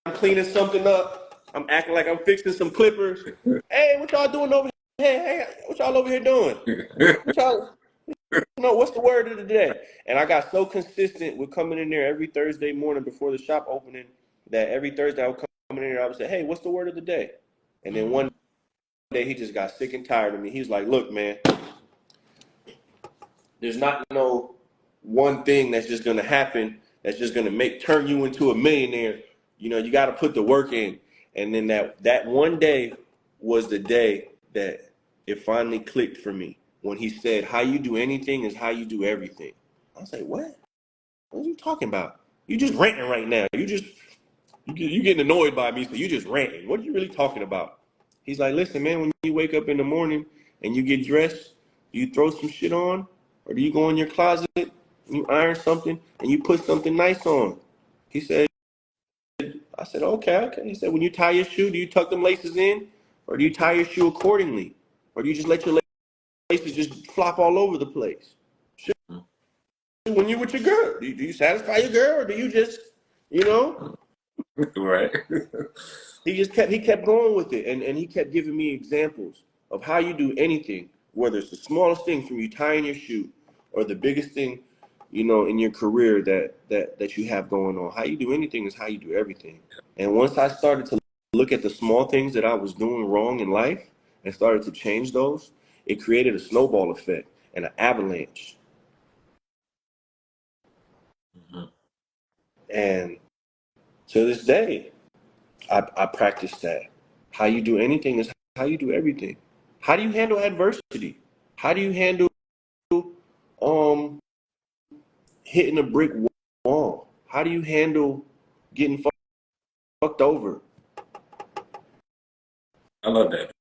I'm cleaning something up. I'm acting like I'm fixing some clippers. Hey, what y'all doing over here? Hey, what y'all over here doing? What y'all, what's the word of the day? And I got so consistent with coming in there every Thursday morning before the shop opening that every Thursday I would come in here, I would say, hey, what's the word of the day? And then one day he just got sick and tired of me. He was like, look, man, there's not no one thing that's just gonna happen that's just gonna turn you into a millionaire. You know, you gotta put the work in. And then that one day was the day that it finally clicked for me when he said, how you do anything is how you do everything. I was like, what? What are you talking about? You just ranting right now. You getting annoyed by me, so you just ranting. What are you really talking about? He's like, listen, man, when you wake up in the morning and you get dressed, you throw some shit on, or do you go in your closet and you iron something and you put something nice on? He said, I said, okay. He said, when you tie your shoe, do you tuck them laces in, or do you tie your shoe accordingly? Or do you just let your laces just flop all over the place? Shit, when you with your girl, do you satisfy your girl, or do you just, you know? Right. He kept going with it, and he kept giving me examples of how you do anything, whether it's the smallest thing from you tying your shoe or the biggest thing, you know, in your career that you have going on. How you do anything is how you do everything. And once I started to look at the small things that I was doing wrong in life and started to change those, it created a snowball effect and an avalanche. And to this day, I practice that. How you do anything is how you do everything. How do you handle adversity? How do you handle um hitting a brick wall? How do you handle getting fucked over? I love that.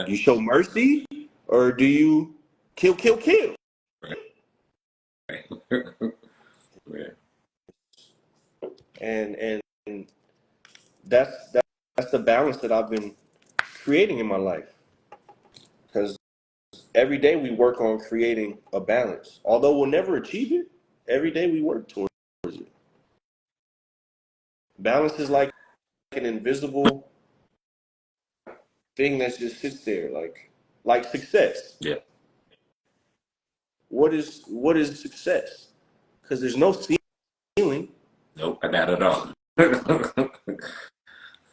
You show mercy, or do you kill? Right. Yeah. And that's the balance that I've been creating in my life. Because every day we work on creating a balance. Although we'll never achieve it, every day we work towards it. Balance is like an invisible thing that just sits there, like success. Yeah. What is success? Because there's no ceiling. Nope, not at all.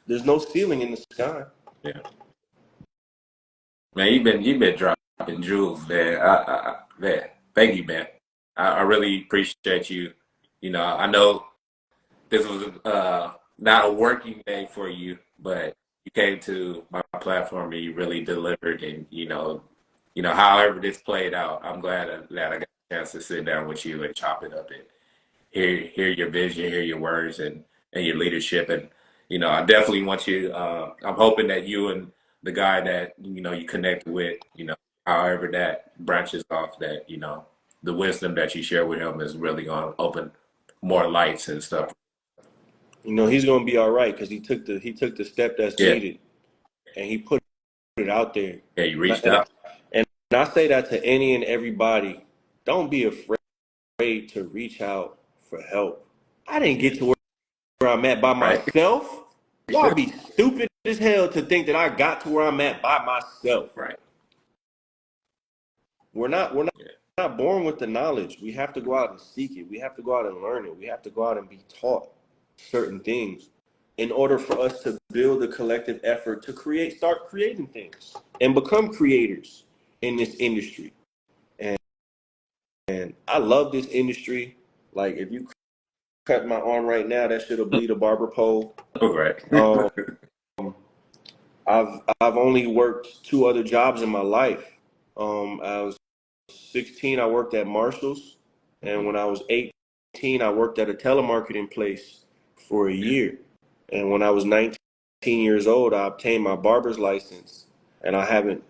There's no ceiling in the sky. Yeah. Man, you've been dropping jewels, man. Man, thank you, man. I really appreciate you. You know, I know this was not a working day for you, but you came to my platform and you really delivered. And however this played out, I'm glad that I got a chance to sit down with you and chop it up and hear your vision, hear your words, and your leadership. And I definitely want you. I'm hoping that you and the guy that you connected with, however that branches off, that the wisdom that you share with him is really going to open more lights and stuff. He's gonna be all right because he took the step that's Yeah, needed, and he put it out there. yeah. You And I, reached and I, out, and I say that to any and everybody. Don't be afraid to reach out for help. I didn't get to where I'm at by right? myself. Y'all be stupid as hell to think that I got to where I'm at by myself. Right. We're Yeah. not born with the knowledge. We have to go out and seek it. We have to go out and learn it. We have to go out and be taught certain things in order for us to build a collective effort to start creating things and become creators in this industry. And I love this industry. Like if you cut my arm right now, that shit'll bleed a barber pole. Right. Um, I've only worked two other jobs in my life. I was 16, I worked at Marshall's, and when I was 18, I worked at a telemarketing place for a year. And when I was 19 years old, I obtained my barber's license, and I haven't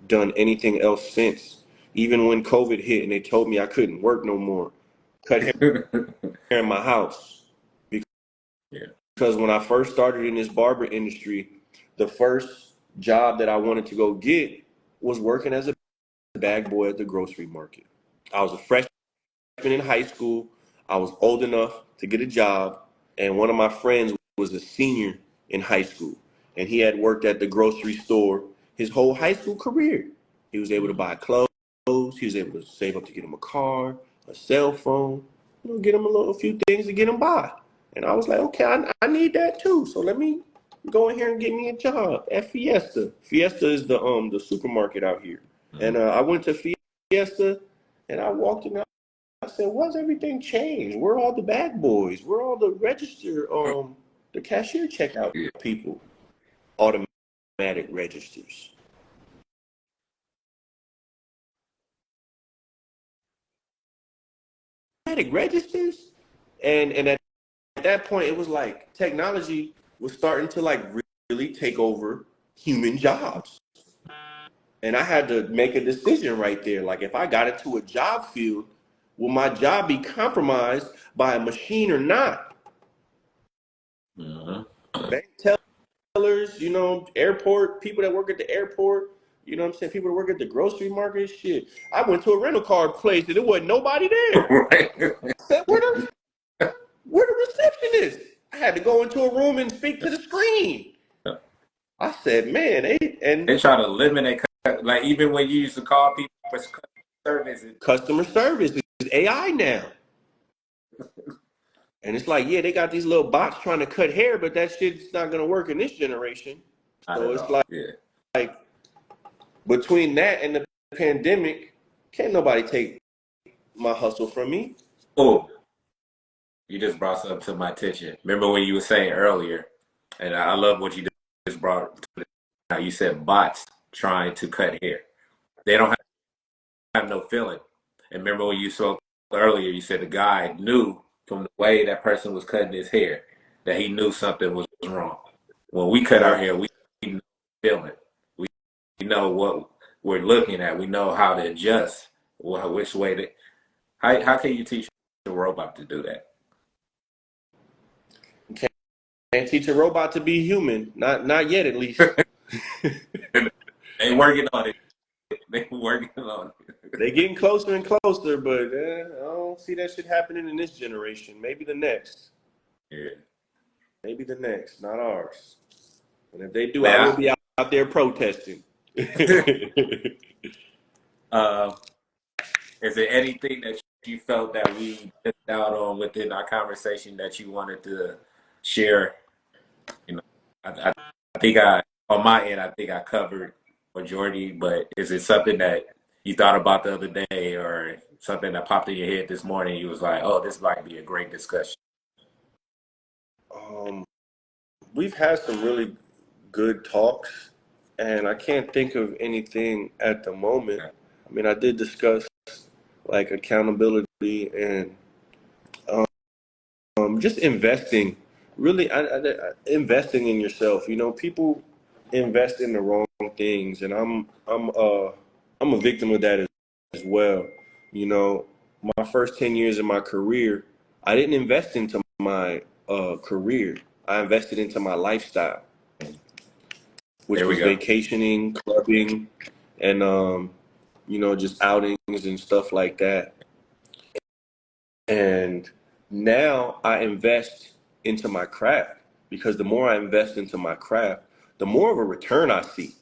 done anything else since. Even when COVID hit and they told me I couldn't work no more, cut hair in my house. Yeah. Because when I first started in this barber industry, the first job that I wanted to go get was working as a bag boy at the grocery market. I was a freshman in high school. I was old enough to get a job, and one of my friends was a senior in high school, and he had worked at the grocery store his whole high school career. He was able to buy clothes. He was able to save up to get him a car, a cell phone, get him a few things to get him by. And I was like, okay, I need that too. So let me go in here and get me a job at Fiesta. Fiesta is the supermarket out here. And I went to Fiesta and I walked in. I said, why's everything changed? We're all the bag boys. We're all the register, the cashier checkout Yeah. people. Automatic registers. Automatic registers? And at that point, it was like technology was starting to like really take over human jobs. And I had to make a decision right there. Like if I got into a job field, will my job be compromised by a machine or not? Uh-huh. Bank tellers, airport, people that work at the airport, you know what I'm saying? People that work at the grocery market, shit. I went to a rental car place and there wasn't nobody there. Right. I said, where the receptionist? I had to go into a room and speak to the screen. I said, man, and They try to eliminate, like even when you used to call people for service. customer service is AI now. And it's like, yeah, they got these little bots trying to cut hair, but that shit's not gonna work in this generation. Not So at it's all. Yeah. like between that and the pandemic, can't nobody take my hustle from me. Oh, you just brought something to my attention. Remember when you were saying earlier, and I love what you just brought. How you said bots trying to cut hair. They don't have no feeling. And remember when you spoke earlier, you said the guy knew from the way that person was cutting his hair that he knew something was wrong. When we cut our Yep. hair, we know feeling. We know what we're looking at. We know how to adjust. Which way to. How can you teach a robot to do that? Can't teach a robot to be human. Not yet, at least. They working on it. They working on it. They getting closer and closer, but I don't see that shit happening in this generation. Maybe the next. Yeah. Maybe the next, not ours. And if they do, I will Man, be out there protesting. uh, is there anything that you felt that we missed out on within our conversation that you wanted to share? You know, I think on my end, I think I covered majority, but is it something that you thought about the other day or something that popped in your head this morning? You was like, oh, this might be a great discussion. um, we've had some really good talks, and I can't think of anything at the moment. I mean, I did discuss like accountability and just investing. Really, investing in yourself. People invest in the wrong things, and I'm a victim of that as well. You know, my first 10 years of my career, I didn't invest into my career. I invested into my lifestyle, which There we was go. vacationing, clubbing, and just outings and stuff like that. And now I invest into my craft because the more I invest into my craft, the more of a return I see.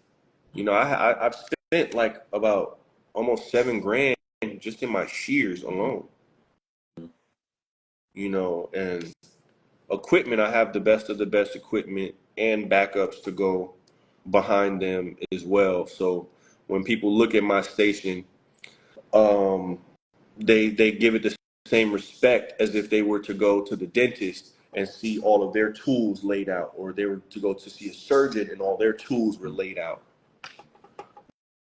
I've spent like about almost 7 grand just in my shears alone. And equipment, I have the best of the best equipment and backups to go behind them as well. So when people look at my station, um, they give it the same respect as if they were to go to the dentist and see all of their tools laid out, or they were to go to see a surgeon and all their tools were laid out.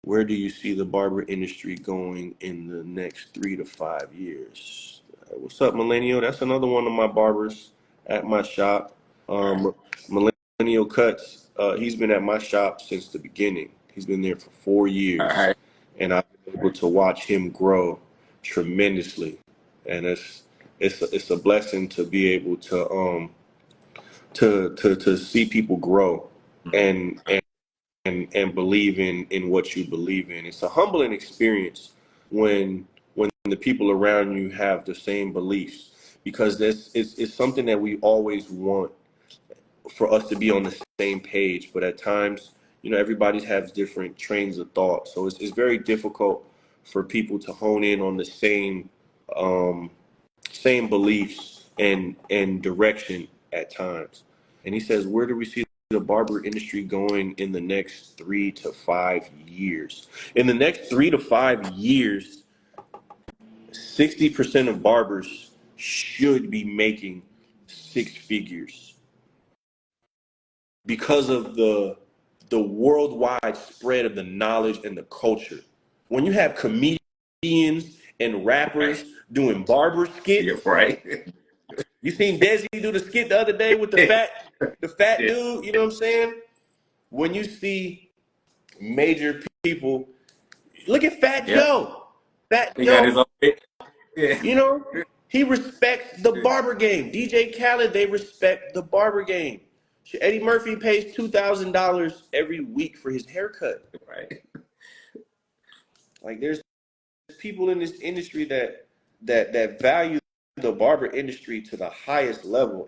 Where do you see the barber industry going in the next 3 to 5 years? What's up, Millennial? That's another one of my barbers at my shop. Um, Millennial Cuts. He's been at my shop since the beginning. He's been there for four All years, right. and I've been able to watch him grow tremendously. And it's a blessing to be able to see people grow and and believe in what you believe in. It's a humbling experience when the people around you have the same beliefs, because it's something that we always want for us to be on the same page. But at times, everybody has different trains of thought, so it's very difficult for people to hone in on the same beliefs and direction at times. And he says, where do we see the barber industry going in the next 3 to 5 years? In the next 3 to 5 years, 60% of barbers should be making 6 figures because of the worldwide spread of the knowledge and the culture. When you have comedians and rappers Right. doing barber You're skits, right. you seen Desi do the skit the other day with the fat Yeah. dude, you know what I'm saying? When you see major people, look at Fat Yep. Joe. Fat He got his Joe, own. Yeah. you know, he respects the barber game. DJ Khaled, they respect the barber game. Eddie Murphy pays $2,000 every week for his haircut. Right. Like there's people in this industry that value the barber industry to the highest level.